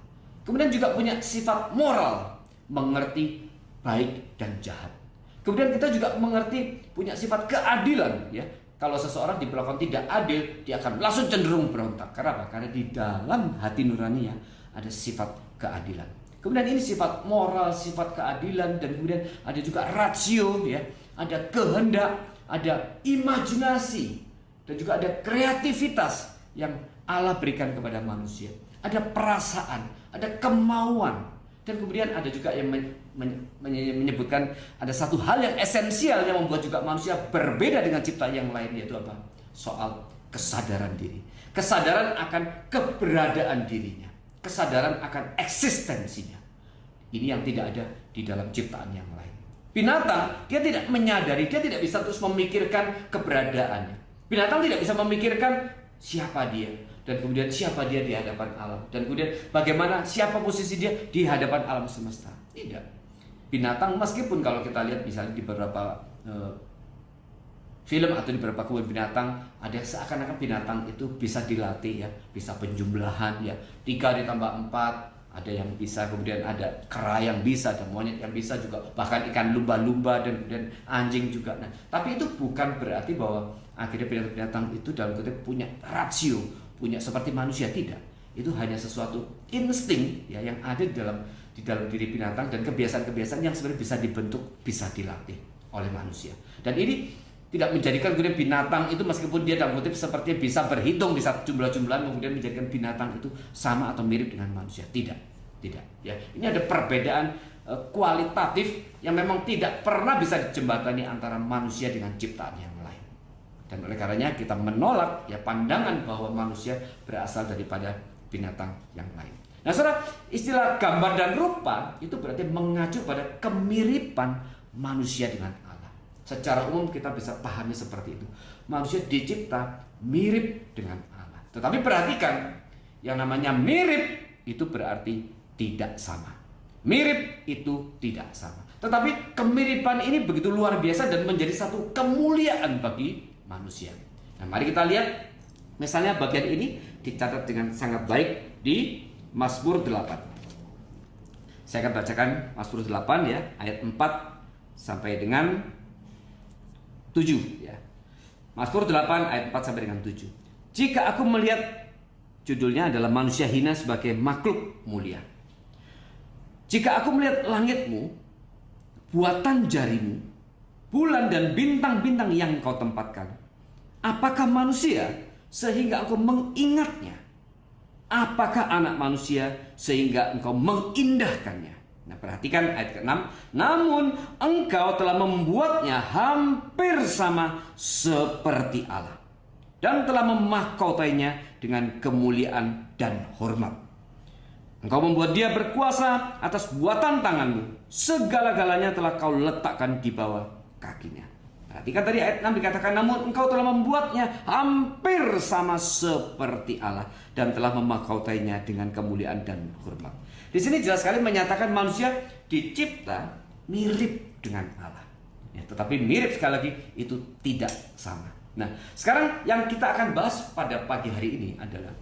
Kemudian juga punya sifat moral, mengerti baik dan jahat. Kemudian kita juga mengerti, punya sifat keadilan, ya. Kalau seseorang diperlakukan tidak adil, dia akan langsung cenderung berontak. Karena apa? Karena di dalam hati nuraninya ada sifat keadilan. Kemudian ini sifat moral, sifat keadilan, dan kemudian ada juga rasio, ya. Ada kehendak, ada imajinasi, dan juga ada kreativitas yang Allah berikan kepada manusia. Ada perasaan, ada kemauan, dan kemudian ada juga yang menyebutkan ada satu hal yang esensial yang membuat juga manusia berbeda dengan ciptaan yang lain, yaitu apa? Soal kesadaran diri. Kesadaran akan keberadaan dirinya. Kesadaran akan eksistensinya. Ini yang tidak ada di dalam ciptaan yang lain. Binatang, dia tidak menyadari, dia tidak bisa terus memikirkan keberadaannya. Binatang tidak bisa memikirkan siapa dia, dan kemudian siapa dia di hadapan alam, dan kemudian bagaimana, siapa posisi dia di hadapan alam semesta. Tidak. Binatang, meskipun kalau kita lihat misalnya di beberapa film atau di beberapa kebun binatang, ada seakan-akan binatang itu bisa dilatih, ya, bisa penjumlahan, ya, 3 ditambah 4, ada yang bisa, kemudian ada kera yang bisa, ada monyet yang bisa juga, bahkan ikan lumba-lumba dan anjing juga. Nah, tapi itu bukan berarti bahwa akhirnya binatang-binatang itu dalam kutip punya rasio, punya seperti manusia, tidak. Itu hanya sesuatu insting, ya, yang ada di dalam diri binatang, dan kebiasaan-kebiasaan yang sebenarnya bisa dibentuk, bisa dilatih oleh manusia. Dan ini tidak menjadikan kemudian binatang itu, meskipun dia dalam kutip seperti bisa berhitung, bisa jumlah-jumlahan, kemudian menjadikan binatang itu sama atau mirip dengan manusia. Tidak. Ya. Ini ada perbedaan kualitatif yang memang tidak pernah bisa dijembatani antara manusia dengan ciptaan yang lain. Dan oleh karenanya kita menolak ya pandangan bahwa manusia berasal daripada binatang yang lain. Nah, saudara, istilah gambar dan rupa itu berarti mengacu pada kemiripan manusia dengan Allah. Secara umum kita bisa pahami seperti itu. Manusia dicipta mirip dengan Allah. Tetapi perhatikan, yang namanya mirip itu berarti tidak sama. Mirip itu tidak sama. Tetapi kemiripan ini begitu luar biasa dan menjadi satu kemuliaan bagi manusia. Nah, mari kita lihat misalnya bagian ini dicatat dengan sangat baik di Mazmur 8. Saya akan bacakan Mazmur 8 ya, ayat 4 sampai dengan 7 ya. Mazmur 8 ayat 4 sampai dengan 7. Jika aku melihat, judulnya adalah manusia hina sebagai makhluk mulia. Jika aku melihat langitmu, buatan jarimu, bulan dan bintang-bintang yang kau tempatkan, apakah manusia sehingga engkau mengingatnya? Apakah anak manusia sehingga engkau mengindahkannya? Nah, perhatikan ayat ke-6. Namun engkau telah membuatnya hampir sama seperti Allah, dan telah memahkotainya dengan kemuliaan dan hormat. Engkau membuat dia berkuasa atas buatan tanganmu. Segala-galanya telah kau letakkan di bawah kakinya. Perhatikan tadi ayat 6 dikatakan, namun engkau telah membuatnya hampir sama seperti Allah, dan telah memahkotainya dengan kemuliaan dan hormat. Di sini jelas sekali menyatakan manusia dicipta mirip dengan Allah. Ya, tetapi mirip sekali lagi itu tidak sama. Nah, sekarang yang kita akan bahas pada pagi hari ini adalah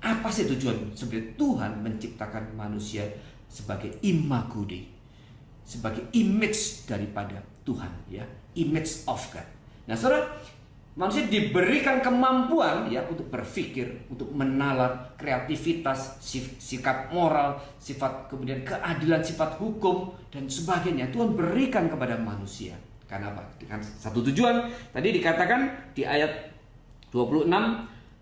apa sih tujuan sebenarnya Tuhan menciptakan manusia sebagai imago Dei, sebagai image daripada Tuhan, ya, image of God. Nah, saudara, manusia diberikan kemampuan ya untuk berpikir, untuk menalar, kreativitas, sikap moral, sifat kemudian keadilan, sifat hukum dan sebagainya. Tuhan berikan kepada manusia. Karena apa? Dengan satu tujuan. Tadi dikatakan di ayat 26,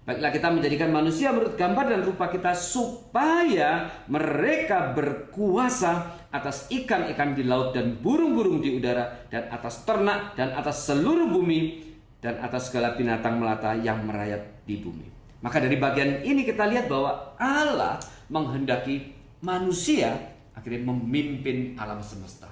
baiklah kita menjadikan manusia menurut gambar dan rupa kita supaya mereka berkuasa atas ikan-ikan di laut dan burung-burung di udara dan atas ternak dan atas seluruh bumi dan atas segala binatang melata yang merayap di bumi. Maka dari bagian ini kita lihat bahwa Allah menghendaki manusia akhirnya memimpin alam semesta.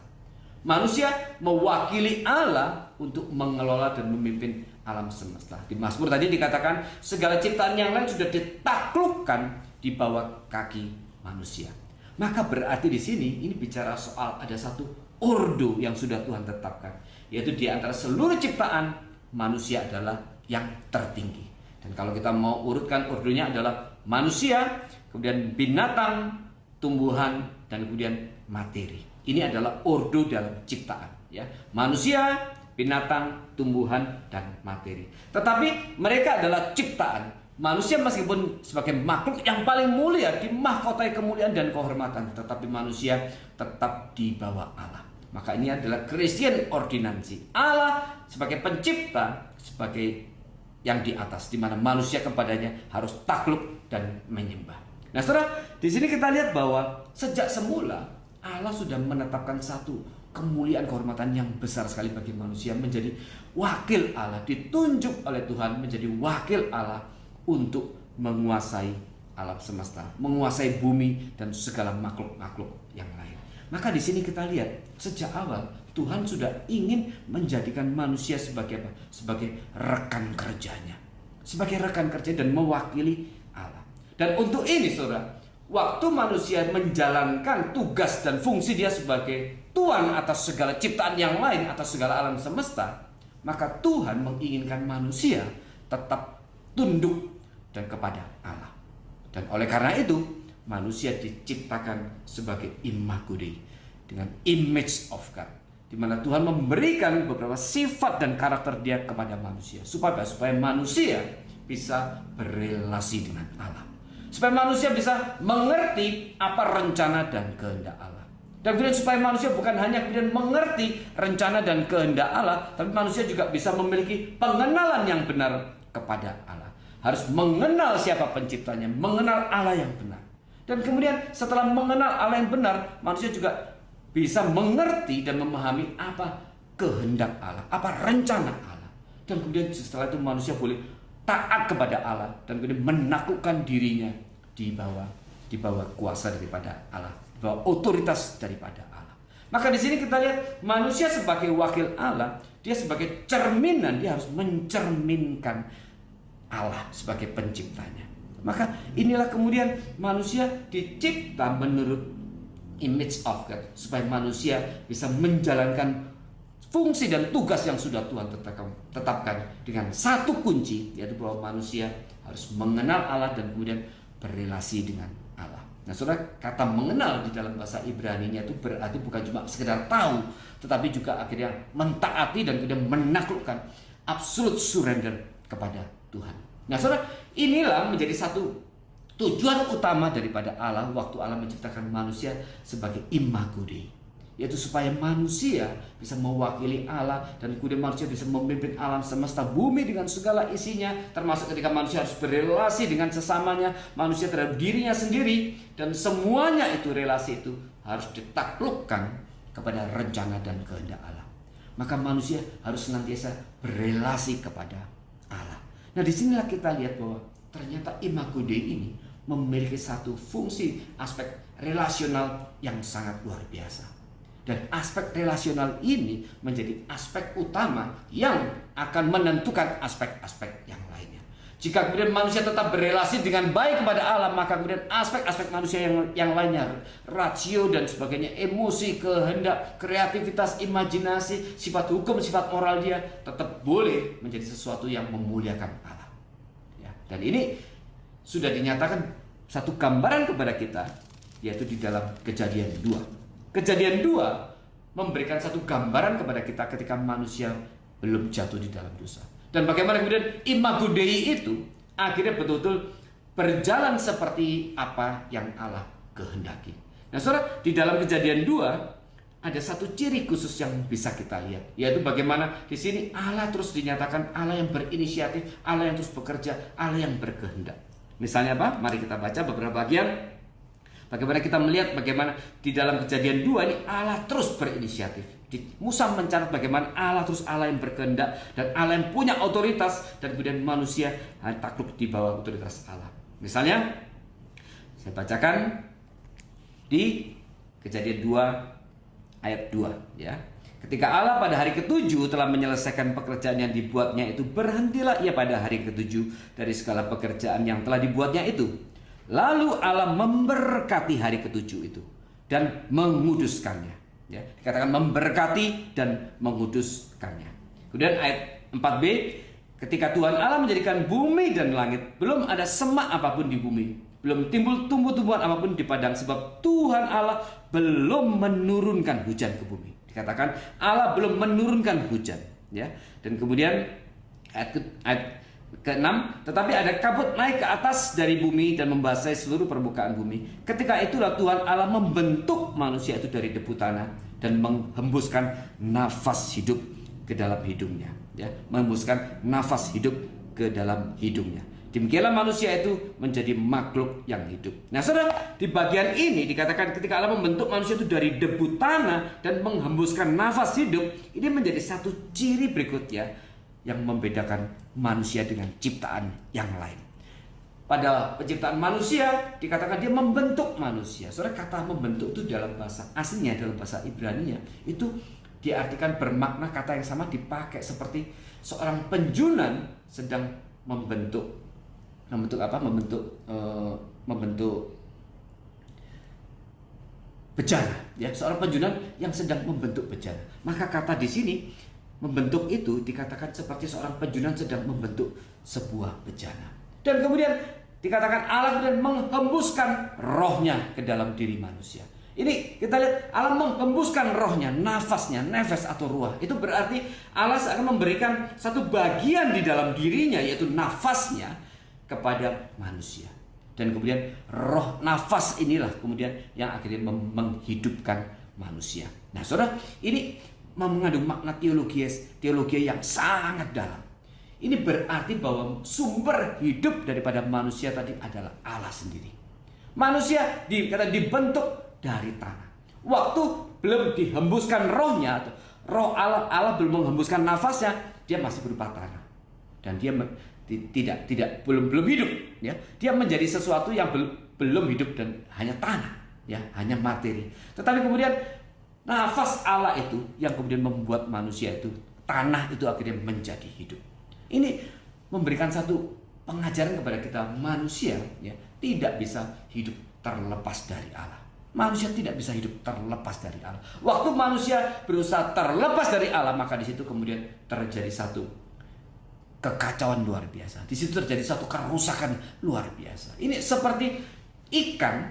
Manusia mewakili Allah untuk mengelola dan memimpin alam semesta. Di Mazmur tadi dikatakan segala ciptaan yang lain sudah ditaklukkan di bawah kaki manusia. Maka berarti di sini ini bicara soal ada satu ordo yang sudah Tuhan tetapkan, yaitu di antara seluruh ciptaan manusia adalah yang tertinggi. Dan kalau kita mau urutkan ordonya adalah manusia, kemudian binatang, tumbuhan, dan kemudian materi. Ini adalah ordo dalam ciptaan, ya. Manusia, binatang, tumbuhan, dan materi. Tetapi mereka adalah ciptaan. Manusia meskipun sebagai makhluk yang paling mulia dimahkotai kemuliaan dan kehormatan, tetapi manusia tetap di bawah Allah. Maka ini adalah Christian ordinansi. Allah sebagai pencipta, sebagai yang di atas, di mana manusia kepadanya harus takluk dan menyembah. Nah, saudara, di sini kita lihat bahwa sejak semula Allah sudah menetapkan satu kemuliaan kehormatan yang besar sekali bagi manusia, menjadi wakil Allah, ditunjuk oleh Tuhan menjadi wakil Allah untuk menguasai alam semesta, menguasai bumi dan segala makhluk-makhluk yang lain. Maka di sini kita lihat sejak awal Tuhan sudah ingin menjadikan manusia sebagai apa? Sebagai rekan kerjanya, sebagai rekan kerja dan mewakili Allah. Dan untuk ini, saudara, waktu manusia menjalankan tugas dan fungsi dia sebagai Tuhan atas segala ciptaan yang lain, atas segala alam semesta, maka Tuhan menginginkan manusia tetap tunduk dan kepada Allah. Dan oleh karena itu, manusia diciptakan sebagai imago Dei, dengan image of God, di mana Tuhan memberikan beberapa sifat dan karakter dia kepada manusia supaya manusia bisa berelasi dengan Allah, supaya manusia bisa mengerti apa rencana dan kehendak Allah. Dan kemudian supaya manusia bukan hanya kemudian mengerti rencana dan kehendak Allah, tapi manusia juga bisa memiliki pengenalan yang benar kepada Allah. Harus mengenal siapa penciptanya, mengenal Allah yang benar. Dan kemudian setelah mengenal Allah yang benar, manusia juga bisa mengerti dan memahami apa kehendak Allah, apa rencana Allah. Dan kemudian setelah itu manusia boleh taat kepada Allah dan kemudian menaklukkan dirinya di bawah kuasa daripada Allah, di bawah otoritas daripada Allah. Maka di sini kita lihat manusia sebagai wakil Allah, dia sebagai cerminan, dia harus mencerminkan Allah sebagai penciptanya. Maka inilah kemudian manusia dicipta menurut image of God, supaya manusia bisa menjalankan fungsi dan tugas yang sudah Tuhan tetapkan dengan satu kunci, yaitu bahwa manusia harus mengenal Allah dan kemudian berrelasi dengan Allah. Nah, saudara, kata mengenal di dalam bahasa Ibrani-nya itu berarti bukan cuma sekedar tahu, tetapi juga akhirnya mentaati dan kemudian menaklukkan, absolute surrender kepada Tuhan. Nah, saudara, inilah menjadi satu tujuan utama daripada Allah waktu Allah menciptakan manusia sebagai imago Dei, yaitu supaya manusia bisa mewakili Allah dan kemudian manusia bisa memimpin alam semesta bumi dengan segala isinya, termasuk ketika manusia harus berrelasi dengan sesamanya, manusia terhadap dirinya sendiri, dan semuanya itu relasi itu harus ditaklukkan kepada rencana dan kehendak Allah. Maka manusia harus senantiasa berrelasi kepada Allah. Nah, disinilah kita lihat bahwa ternyata imago Dei ini memiliki satu fungsi aspek relasional yang sangat luar biasa. Dan aspek relasional ini menjadi aspek utama yang akan menentukan aspek-aspek yang lainnya. Jika kemudian manusia tetap berrelasi dengan baik kepada Allah, maka kemudian aspek-aspek manusia yang lainnya, rasio dan sebagainya, emosi, kehendak, kreativitas, imajinasi, sifat hukum, sifat moral dia tetap boleh menjadi sesuatu yang memuliakan Allah. Ya, dan ini sudah dinyatakan satu gambaran kepada kita, yaitu di dalam Kejadian 2. Kejadian 2 memberikan satu gambaran kepada kita ketika manusia belum jatuh di dalam dosa. Dan bagaimana kemudian imago Dei itu akhirnya betul-betul berjalan seperti apa yang Allah kehendaki. Nah, saudara, di dalam Kejadian 2 ada satu ciri khusus yang bisa kita lihat, yaitu bagaimana di sini Allah terus dinyatakan Allah yang berinisiatif, Allah yang terus bekerja, Allah yang berkehendak. Misalnya apa? Mari kita baca beberapa bagian. Bagaimana kita melihat bagaimana di dalam Kejadian 2 ini Allah terus berinisiatif. Musa mencatat bagaimana Allah terus Allah yang berkehendak dan Allah yang punya otoritas, dan kemudian manusia takluk di bawah otoritas Allah. Misalnya, saya bacakan di Kejadian 2 ayat 2 ya. Ketika Allah pada hari ke-7 telah menyelesaikan pekerjaan yang dibuatnya itu, berhentilah ia pada hari ke-7 dari segala pekerjaan yang telah dibuatnya itu. Lalu Allah memberkati hari ke-7 itu dan menguduskannya. Ya, dikatakan memberkati dan menguduskannya. Kemudian ayat 4b, ketika Tuhan Allah menjadikan bumi dan langit, belum ada semak apapun di bumi, belum timbul tumbuh-tumbuhan apapun di padang, sebab Tuhan Allah belum menurunkan hujan ke bumi. Dikatakan Allah belum menurunkan hujan. Ya, dan kemudian ayat ke-6, tetapi ada kabut naik ke atas dari bumi dan membasahi seluruh permukaan bumi. Ketika itulah Tuhan Allah membentuk manusia itu dari debu tanah dan menghembuskan nafas hidup ke dalam hidungnya. Ya, menghembuskan nafas hidup ke dalam hidungnya. Demikianlah manusia itu menjadi makhluk yang hidup. Nah, saudara, di bagian ini dikatakan ketika Allah membentuk manusia itu dari debu tanah dan menghembuskan nafas hidup, ini menjadi satu ciri berikutnya yang membedakan manusia dengan ciptaan yang lain. Pada penciptaan manusia dikatakan dia membentuk manusia. Saudara, kata membentuk itu dalam bahasa aslinya, dalam bahasa Ibrani-nya itu diartikan bermakna kata yang sama, dipakai seperti seorang penjunan sedang membentuk bejana, ya, seorang penjunan yang sedang membentuk bejana. Maka kata di sini membentuk itu dikatakan seperti seorang penjunan sedang membentuk sebuah bejana. Dan kemudian dikatakan Allah kemudian menghembuskan rohnya ke dalam diri manusia. Ini kita lihat Allah menghembuskan rohnya, nafasnya, nefes atau ruah. Itu berarti Allah akan memberikan satu bagian di dalam dirinya, yaitu nafasnya, kepada manusia. Dan kemudian roh nafas inilah kemudian yang akhirnya menghidupkan manusia. Nah, saudara, ini mengandung makna teologi yang sangat dalam. Ini berarti bahwa sumber hidup daripada manusia tadi adalah Allah sendiri. Manusia dibentuk dari tanah. Waktu belum dihembuskan rohnya, atau roh Allah belum menghembuskan nafasnya, dia masih berupa tanah. Dan dia belum hidup, ya. Dia menjadi sesuatu yang belum hidup dan hanya tanah, ya, hanya materi. Tetapi kemudian nafas Allah itu yang kemudian membuat manusia itu, tanah itu akhirnya menjadi hidup. Ini memberikan satu pengajaran kepada kita, manusia, ya, tidak bisa hidup terlepas dari Allah. Manusia tidak bisa hidup terlepas dari Allah. Waktu manusia berusaha terlepas dari Allah, maka di situ kemudian terjadi satu kekacauan luar biasa. Di situ terjadi satu kerusakan luar biasa. Ini seperti ikan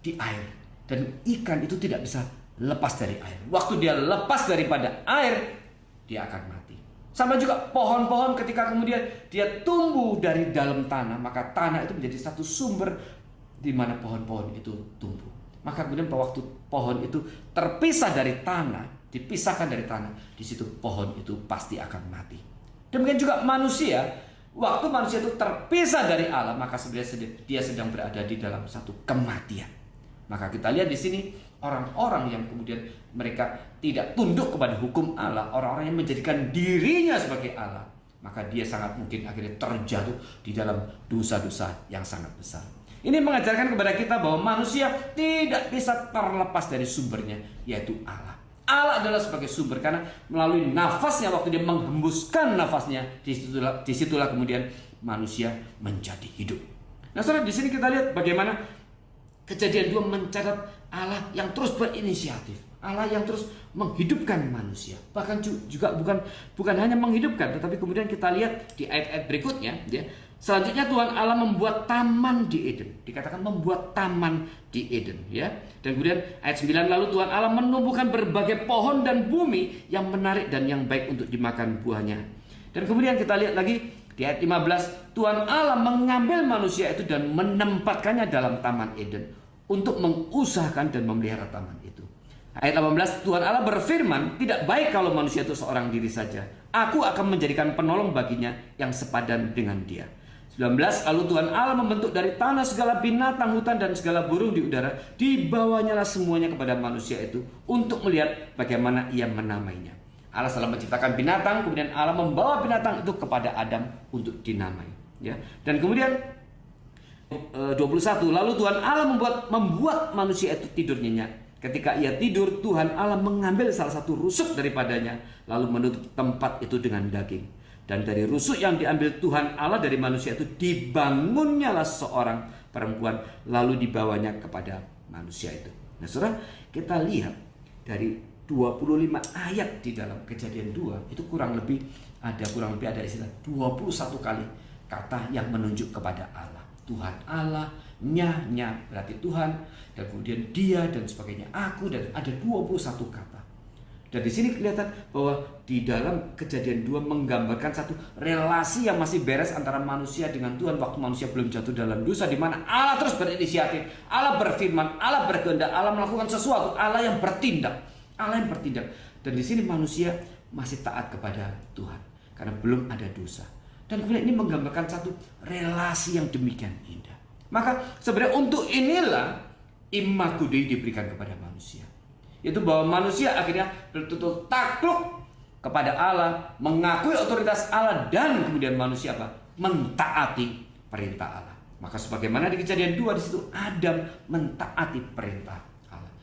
di air, dan ikan itu tidak bisa lepas dari air. Waktu dia lepas daripada air, dia akan mati. Sama juga pohon-pohon, ketika kemudian dia tumbuh dari dalam tanah, maka tanah itu menjadi satu sumber di mana pohon-pohon itu tumbuh. Maka kemudian waktu pohon itu terpisah dari tanah, dipisahkan dari tanah, di situ pohon itu pasti akan mati. Demikian juga manusia, waktu manusia itu terpisah dari Allah, maka sebenarnya dia sedang berada di dalam satu kematian. Maka kita lihat di sini orang-orang yang kemudian mereka tidak tunduk kepada hukum Allah, orang-orang yang menjadikan dirinya sebagai Allah, maka dia sangat mungkin akhirnya terjatuh di dalam dosa-dosa yang sangat besar. Ini mengajarkan kepada kita bahwa manusia tidak bisa terlepas dari sumbernya, yaitu Allah. Allah adalah sebagai sumber, karena melalui nafasnya, waktu dia menghembuskan nafasnya, disitulah kemudian manusia menjadi hidup. Nah, saudara, di sini kita lihat bagaimana Kejadian 2 mencatat Allah yang terus berinisiatif, Allah yang terus menghidupkan manusia. Bahkan juga bukan hanya menghidupkan, tetapi kemudian kita lihat di ayat-ayat berikutnya, ya. Selanjutnya Tuhan Allah membuat taman di Eden. Dikatakan membuat taman di Eden, ya. Dan kemudian ayat 9, lalu Tuhan Allah menumbuhkan berbagai pohon dan bumi yang menarik dan yang baik untuk dimakan buahnya. Dan kemudian kita lihat lagi di ayat 15, Tuhan Allah mengambil manusia itu dan menempatkannya dalam taman Eden untuk mengusahakan dan memelihara taman itu. Ayat 18, Tuhan Allah berfirman, tidak baik kalau manusia itu seorang diri saja. Aku akan menjadikan penolong baginya yang sepadan dengan dia. 19, lalu Tuhan Allah membentuk dari tanah segala binatang hutan dan segala burung di udara. Dibawanyalah semuanya kepada manusia itu untuk melihat bagaimana ia menamainya. Allah telah menciptakan binatang, kemudian Allah membawa binatang itu kepada Adam untuk dinamai. Ya. Dan kemudian 21, lalu Tuhan Allah membuat manusia itu tidur nyenyak. Ketika ia tidur, Tuhan Allah mengambil salah satu rusuk daripadanya, lalu menutup tempat itu dengan daging. Dan dari rusuk yang diambil Tuhan Allah dari manusia itu, dibangunnyalah seorang perempuan, lalu dibawanya kepada manusia itu. Nah, saudara, kita lihat dari 25 ayat di dalam Kejadian 2 itu kurang lebih ada istilah 21 kali kata yang menunjuk kepada Allah. Tuhan Allah, nya berarti Tuhan, dan kemudian dia dan sebagainya, aku, dan ada 21 kata. Dan di sini kelihatan bahwa di dalam Kejadian 2 menggambarkan satu relasi yang masih beres antara manusia dengan Tuhan waktu manusia belum jatuh dalam dosa, di mana Allah terus berinisiatif, Allah berfirman, Allah berkehendak, Allah melakukan sesuatu, Allah yang bertindak. Dan di sini manusia masih taat kepada Tuhan karena belum ada dosa. Dan kemudian ini menggambarkan satu relasi yang demikian indah. Maka sebenarnya untuk inilah imago Dei diberikan kepada manusia. Yaitu bahwa manusia akhirnya betul-betul takluk kepada Allah, mengakui otoritas Allah, dan kemudian manusia mentaati perintah Allah. Maka sebagaimana di Kejadian 2 di situ Adam mentaati perintah Allah.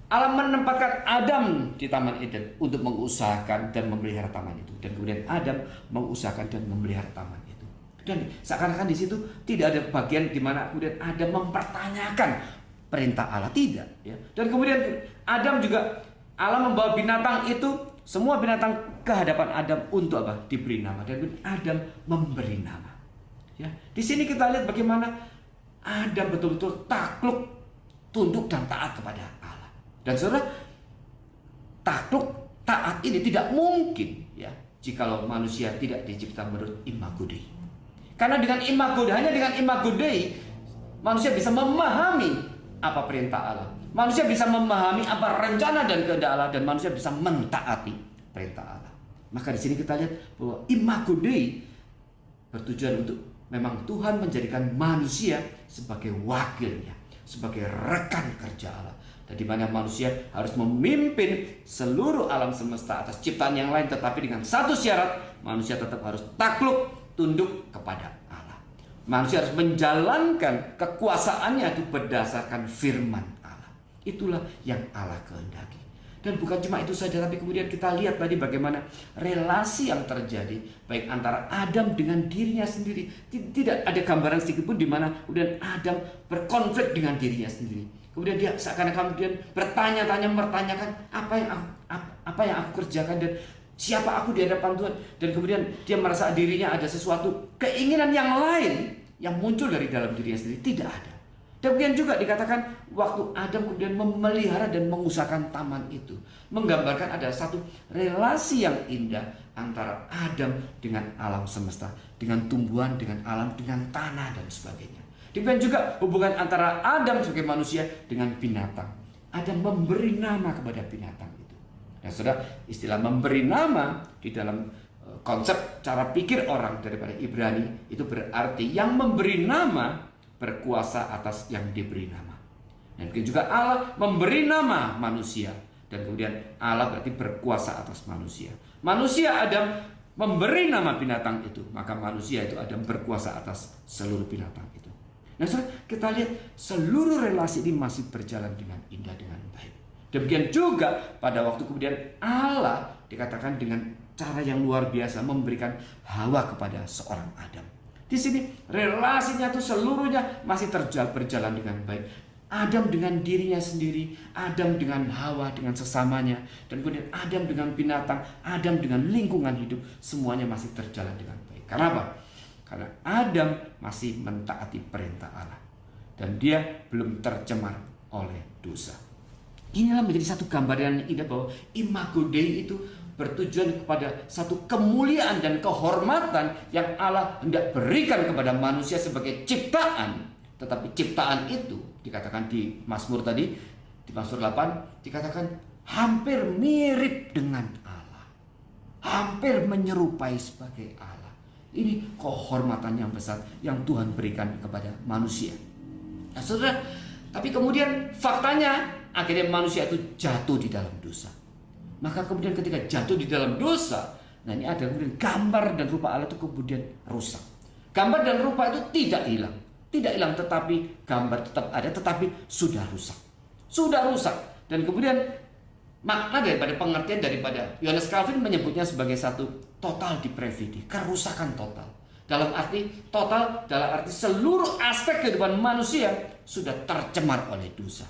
Allah menempatkan Adam di Taman Eden untuk mengusahakan dan memelihara taman itu, dan kemudian Adam mengusahakan dan memelihara taman itu. Dan seakan-akan di situ tidak ada bagian di mana kemudian Adam mempertanyakan perintah Allah, tidak, ya. Dan kemudian Adam juga, Allah membawa binatang itu, semua binatang ke hadapan Adam untuk apa? Diberi nama, dan Adam memberi nama. Ya, di sini kita lihat bagaimana Adam betul-betul takluk, tunduk dan taat kepada Allah. Dan saudara, takluk, taat ini tidak mungkin, ya, jikalau manusia tidak dicipta menurut imago Dei. Karena dengan imago Dei, hanya dengan imago Dei, manusia bisa memahami apa perintah Allah. Manusia bisa memahami apa rencana dan kehendak Allah, dan manusia bisa mentaati perintah Allah. Maka di sini kita lihat bahwa imago Dei bertujuan untuk memang Tuhan menjadikan manusia sebagai wakilnya, sebagai rekan kerja Allah. dan di mana manusia harus memimpin seluruh alam semesta atas ciptaan yang lain, tetapi dengan satu syarat, manusia tetap harus takluk, tunduk kepada Allah. Manusia harus menjalankan kekuasaannya itu berdasarkan firman Allah. Itulah yang Allah kehendaki. Dan bukan cuma itu saja, tapi kemudian kita lihat tadi bagaimana relasi yang terjadi baik antara Adam dengan dirinya sendiri. Tidak ada gambaran sedikit pun di mana kemudian Adam berkonflik dengan dirinya sendiri. Kemudian dia seakan-akan kemudian bertanya-tanya, mempertanyakan apa yang aku kerjakan dan siapa aku di hadapan Tuhan. Dan kemudian dia merasa dirinya ada sesuatu keinginan yang lain yang muncul dari dalam dirinya sendiri. Tidak ada. Demikian juga dikatakan waktu Adam kemudian memelihara dan mengusahakan taman itu, menggambarkan ada satu relasi yang indah antara Adam dengan alam semesta, dengan tumbuhan, dengan alam, dengan tanah dan sebagainya. Demikian juga hubungan antara Adam sebagai manusia dengan binatang. Adam memberi nama kepada binatang itu. Ya saudara, istilah memberi nama di dalam konsep cara pikir orang daripada Ibrani itu berarti yang memberi nama berkuasa atas yang diberi nama. Dan juga Allah memberi nama manusia, dan kemudian Allah berarti berkuasa atas manusia. Manusia Adam memberi nama binatang itu, maka manusia itu Adam berkuasa atas seluruh binatang itu. Nah, saudara, kita lihat seluruh relasi ini masih berjalan dengan indah, dengan baik. Demikian juga pada waktu kemudian Allah dikatakan dengan cara yang luar biasa memberikan Hawa kepada seorang Adam. Di sini relasinya itu seluruhnya masih berjalan dengan baik. Adam dengan dirinya sendiri, Adam dengan Hawa, dengan sesamanya, dan kemudian Adam dengan binatang, Adam dengan lingkungan hidup, semuanya masih terjalan dengan baik. Karena apa? Karena Adam masih mentaati perintah Allah, dan dia belum tercemar oleh dosa. Inilah menjadi satu gambaran yang indah bahwa Imago Dei itu bertujuan kepada satu kemuliaan dan kehormatan yang Allah hendak berikan kepada manusia sebagai ciptaan. Tetapi ciptaan itu dikatakan di Mazmur tadi, di Mazmur 8 dikatakan hampir mirip dengan Allah, hampir menyerupai sebagai Allah. Ini kehormatan yang besar yang Tuhan berikan kepada manusia. Nah, saudara, tapi kemudian faktanya akhirnya manusia itu jatuh di dalam dosa. Maka kemudian ketika jatuh di dalam dosa, nah ini ada kemudian gambar dan rupa Allah itu kemudian rusak. Gambar dan rupa itu tidak hilang. Tidak hilang, tetapi gambar tetap ada, tetapi sudah rusak. Sudah rusak. Dan kemudian makna daripada pengertian daripada Johannes Calvin menyebutnya sebagai satu total depravity, kerusakan total. Dalam arti total, dalam arti seluruh aspek kehidupan manusia sudah tercemar oleh dosa.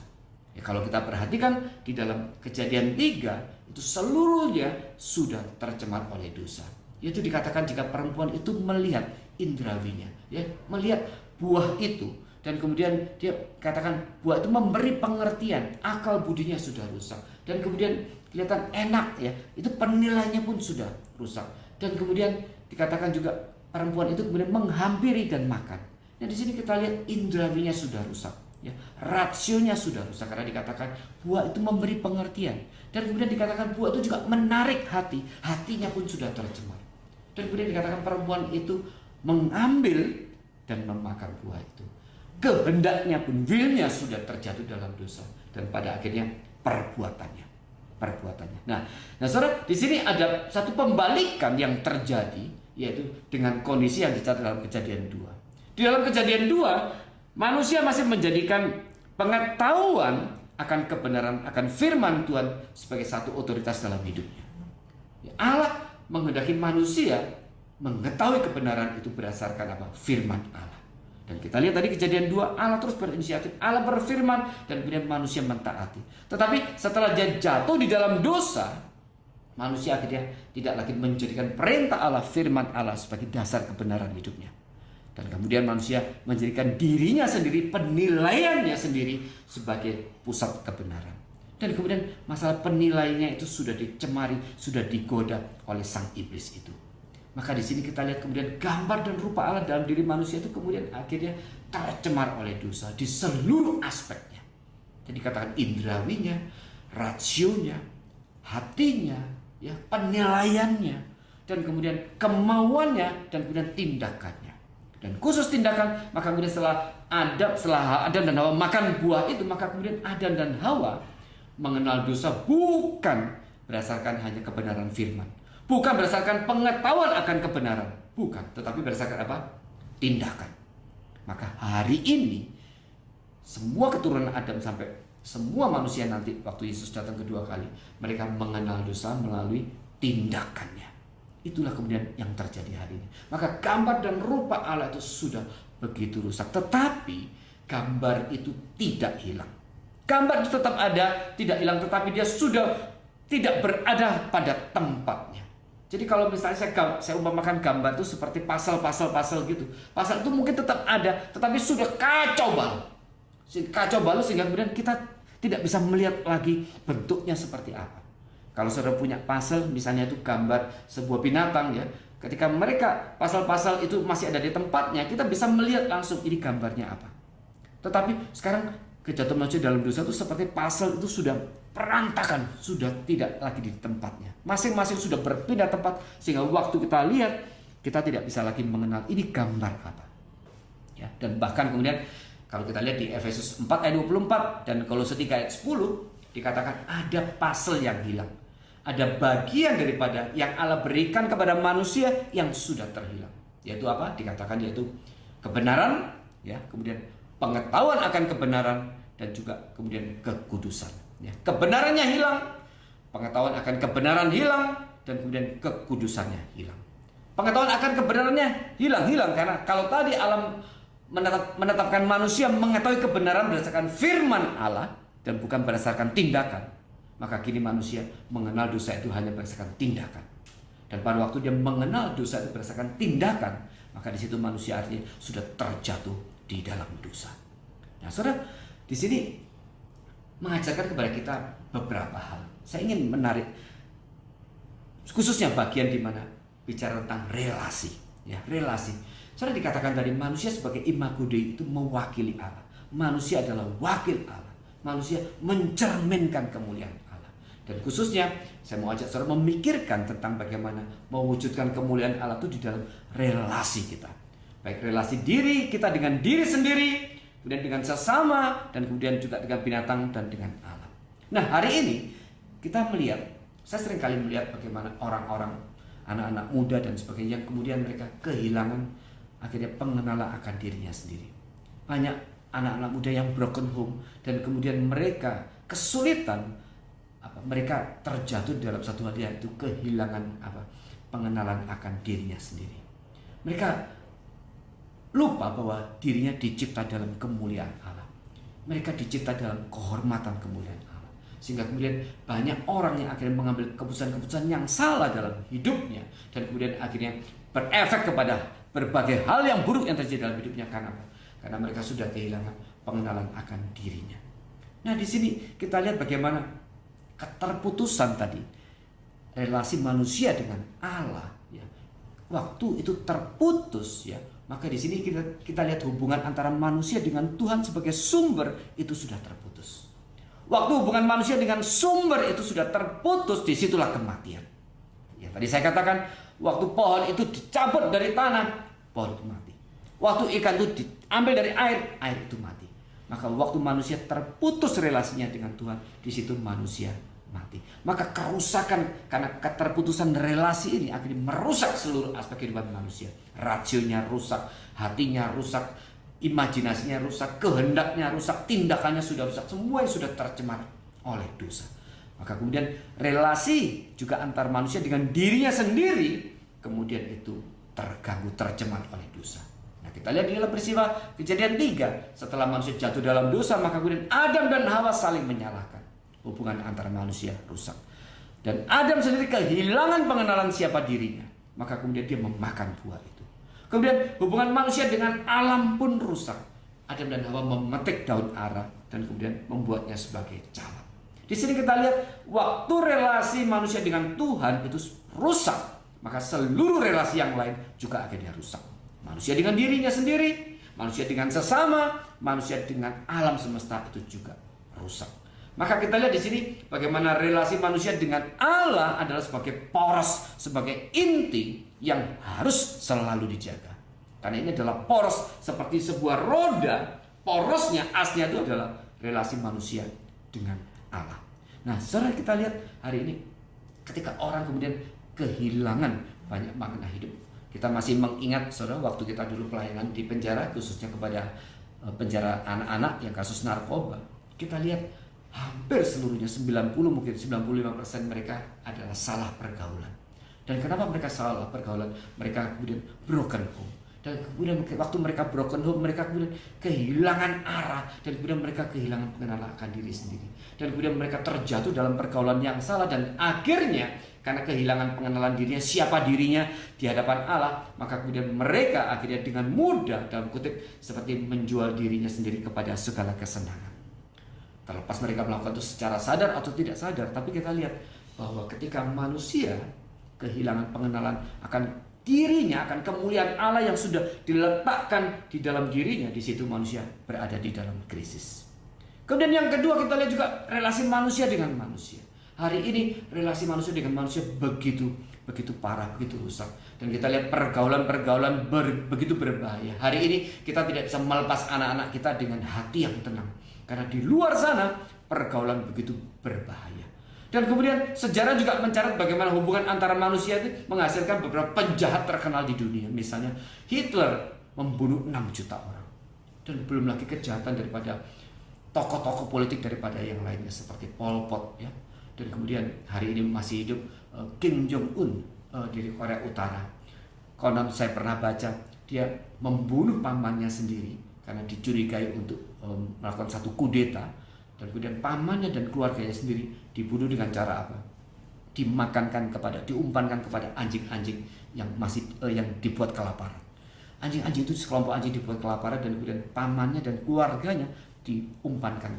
Ya, kalau kita perhatikan di dalam Kejadian 3 itu seluruhnya sudah tercemar oleh dosa. Yaitu dikatakan jika perempuan itu melihat indrawinya, ya, melihat buah itu, dan kemudian dia katakan buah itu memberi pengertian, akal budinya sudah rusak, dan kemudian kelihatan enak, ya, itu penilaiannya pun sudah rusak, dan kemudian dikatakan juga perempuan itu kemudian menghampiri dan makan. Nah, di sini kita lihat indrawinya sudah rusak. Ya, rasionya sudah rusak karena dikatakan buah itu memberi pengertian, dan kemudian dikatakan buah itu juga menarik hati, hatinya pun sudah tercemar, dan kemudian dikatakan perempuan itu mengambil dan memakan buah itu. Kehendaknya pun, willnya sudah terjatuh dalam dosa, dan pada akhirnya perbuatannya. Nah, saudara, di sini ada satu pembalikan yang terjadi, yaitu dengan kondisi yang dicatat dalam Kejadian 2. Di dalam Kejadian 2 manusia masih menjadikan pengetahuan akan kebenaran, akan firman Tuhan sebagai satu otoritas dalam hidupnya. Allah menghendaki manusia mengetahui kebenaran itu berdasarkan apa? Firman Allah. Dan kita lihat tadi Kejadian 2, Allah terus berinisiatif, Allah berfirman, dan kemudian manusia mentaati. Tetapi setelah dia jatuh di dalam dosa, manusia akhirnya tidak lagi menjadikan perintah Allah, firman Allah sebagai dasar kebenaran hidupnya. Dan kemudian manusia menjadikan dirinya sendiri, penilaiannya sendiri sebagai pusat kebenaran. Dan kemudian masalah penilaiannya itu sudah dicemari, sudah digoda oleh sang iblis itu. Maka di sini kita lihat kemudian gambar dan rupa Allah dalam diri manusia itu kemudian akhirnya tercemar oleh dosa di seluruh aspeknya. Jadi katakan indrawinya, rasionya, hatinya, ya, penilaiannya, dan kemudian kemauannya, dan kemudian tindakannya. Dan khusus tindakan, maka kemudian setelah Adam dan Hawa makan buah itu, maka kemudian Adam dan Hawa mengenal dosa bukan berdasarkan hanya kebenaran firman, bukan berdasarkan pengetahuan akan kebenaran, bukan, tetapi berdasarkan apa? Tindakan. Maka hari ini semua keturunan Adam sampai semua manusia nanti waktu Yesus datang kedua kali, mereka mengenal dosa melalui tindakannya. Itulah kemudian yang terjadi hari ini. Maka gambar dan rupa Allah itu sudah begitu rusak. Tetapi gambar itu tidak hilang. Gambar itu tetap ada, tidak hilang. Tetapi dia sudah tidak berada pada tempatnya. Jadi kalau misalnya saya umpamakan gambar itu seperti pasal gitu. Pasal itu mungkin tetap ada, tetapi sudah kacau balau. Kacau balau sehingga kemudian kita tidak bisa melihat lagi bentuknya seperti apa. Kalau saudara punya puzzle, misalnya itu gambar sebuah binatang ya, ketika mereka pasal-pasal itu masih ada di tempatnya, kita bisa melihat langsung ini gambarnya apa. Tetapi sekarang kejatuhan manusia dalam dosa itu seperti puzzle itu sudah perantakan, sudah tidak lagi di tempatnya. Masing-masing sudah berpindah tempat sehingga waktu kita lihat, kita tidak bisa lagi mengenal ini gambar apa. Ya, dan bahkan kemudian kalau kita lihat di Efesus 4 ayat 24 dan Kolose 3 ayat 10 dikatakan ada puzzle yang hilang. Ada bagian daripada yang Allah berikan kepada manusia yang sudah terhilang. Yaitu apa? Dikatakan yaitu kebenaran, ya, kemudian pengetahuan akan kebenaran dan juga kemudian kekudusan. Ya, kebenarannya hilang, pengetahuan akan kebenaran hilang dan kemudian kekudusannya hilang. Pengetahuan akan kebenarannya hilang karena kalau tadi Allah menetapkan manusia mengetahui kebenaran berdasarkan firman Allah dan bukan berdasarkan tindakan. Maka kini manusia mengenal dosa itu hanya berdasarkan tindakan. Dan pada waktu dia mengenal dosa itu berdasarkan tindakan, maka di situ manusia artinya sudah terjatuh di dalam dosa. Nah, saudara, di sini mengajarkan kepada kita beberapa hal. Saya ingin menarik khususnya bagian di mana bicara tentang relasi, ya, relasi. Saudara, dikatakan tadi manusia sebagai imago Dei itu mewakili Allah. Manusia adalah wakil Allah. Manusia mencerminkan kemuliaan Allah. Dan khususnya saya mau ajak saudara memikirkan tentang bagaimana mewujudkan kemuliaan Allah itu di dalam relasi kita. Baik relasi diri kita dengan diri sendiri, kemudian dengan sesama, dan kemudian juga dengan binatang dan dengan alam. Nah, hari ini kita melihat, saya sering kali melihat bagaimana orang-orang, anak-anak muda dan sebagainya yang kemudian mereka kehilangan akhirnya pengenalan akan dirinya sendiri. Banyak anak-anak muda yang broken home dan kemudian mereka kesulitan, mereka terjatuh dalam satu hal yaitu kehilangan pengenalan akan dirinya sendiri. Mereka lupa bahwa dirinya dicipta dalam kemuliaan Allah. Mereka dicipta dalam kehormatan kemuliaan Allah. Sehingga kemudian banyak orang yang akhirnya mengambil keputusan-keputusan yang salah dalam hidupnya dan kemudian akhirnya berefek kepada berbagai hal yang buruk yang terjadi dalam hidupnya. Karena apa? Karena mereka sudah kehilangan pengenalan akan dirinya. Nah, di sini kita lihat bagaimana keterputusan tadi relasi manusia dengan Allah, ya. Waktu itu terputus, ya, maka di sini kita lihat hubungan antara manusia dengan Tuhan sebagai sumber itu sudah terputus. Waktu hubungan manusia dengan sumber itu sudah terputus, disitulah kematian. Ya, tadi saya katakan waktu pohon itu dicabut dari tanah, pohon itu mati. Waktu ikan itu diambil dari air, air itu mati. Maka waktu manusia terputus relasinya dengan Tuhan, di situ manusia mati. Maka kerusakan karena keterputusan relasi ini akhirnya merusak seluruh aspek kehidupan manusia. Rasionya rusak, hatinya rusak, imajinasinya rusak, kehendaknya rusak, tindakannya sudah rusak. Semua yang sudah tercemar oleh dosa. Maka kemudian relasi juga antar manusia dengan dirinya sendiri kemudian itu terganggu, tercemar oleh dosa. Kita lihat di dalam peristiwa Kejadian 3, setelah manusia jatuh dalam dosa, maka kemudian Adam dan Hawa saling menyalahkan. Hubungan antara manusia rusak. Dan Adam sendiri kehilangan pengenalan siapa dirinya. Maka kemudian dia memakan buah itu. Kemudian hubungan manusia dengan alam pun rusak. Adam dan Hawa memetik daun ara dan kemudian membuatnya sebagai calap. Di sini kita lihat waktu relasi manusia dengan Tuhan itu rusak, maka seluruh relasi yang lain juga akhirnya rusak. Manusia dengan dirinya sendiri, manusia dengan sesama, manusia dengan alam semesta itu juga rusak. Maka kita lihat di sini bagaimana relasi manusia dengan Allah adalah sebagai poros, sebagai inti yang harus selalu dijaga. Karena ini adalah poros seperti sebuah roda. Porosnya, asnya itu adalah relasi manusia dengan Allah. Nah, saudara, kita lihat hari ini ketika orang kemudian kehilangan banyak makna hidup. Kita masih mengingat, saudara, waktu kita dulu pelayanan di penjara, khususnya kepada penjara anak-anak yang kasus narkoba. Kita lihat hampir seluruhnya, 90 mungkin 95% mereka adalah salah pergaulan. Dan kenapa mereka salah pergaulan? Mereka kemudian broken home. Dan kemudian waktu mereka broken home, mereka kemudian kehilangan arah. Dan kemudian mereka kehilangan pengenalan akan diri sendiri. Dan kemudian mereka terjatuh dalam pergaulan yang salah. Dan akhirnya karena kehilangan pengenalan dirinya, siapa dirinya di hadapan Allah, maka kemudian mereka akhirnya dengan mudah, dalam kutip, seperti menjual dirinya sendiri kepada segala kesenangan. Terlepas mereka melakukan itu secara sadar atau tidak sadar, tapi kita lihat bahwa ketika manusia kehilangan pengenalan akan dirinya, akan kemuliaan Allah yang sudah diletakkan di dalam dirinya, di situ manusia berada di dalam krisis. Kemudian yang kedua, kita lihat juga relasi manusia dengan manusia. Hari ini relasi manusia dengan manusia begitu parah, begitu rusak. Dan kita lihat pergaulan-pergaulan begitu berbahaya. Hari ini kita tidak bisa melepas anak-anak kita dengan hati yang tenang. Karena di luar sana pergaulan begitu berbahaya. Dan kemudian sejarah juga mencatat bagaimana hubungan antara manusia itu menghasilkan beberapa penjahat terkenal di dunia. Misalnya Hitler membunuh 6 juta orang. Dan belum lagi kejahatan daripada tokoh-tokoh politik daripada yang lainnya seperti Pol Pot, ya. Dan kemudian hari ini masih hidup Kim Jong Un di Korea Utara. Konon saya pernah baca dia membunuh pamannya sendiri karena dicurigai untuk melakukan satu kudeta. Dan kemudian pamannya dan keluarganya sendiri dibunuh dengan cara apa? Diumpankan kepada anjing-anjing yang yang dibuat kelaparan. Anjing-anjing itu, sekelompok anjing dibuat kelaparan, dan kemudian pamannya dan keluarganya diumpankan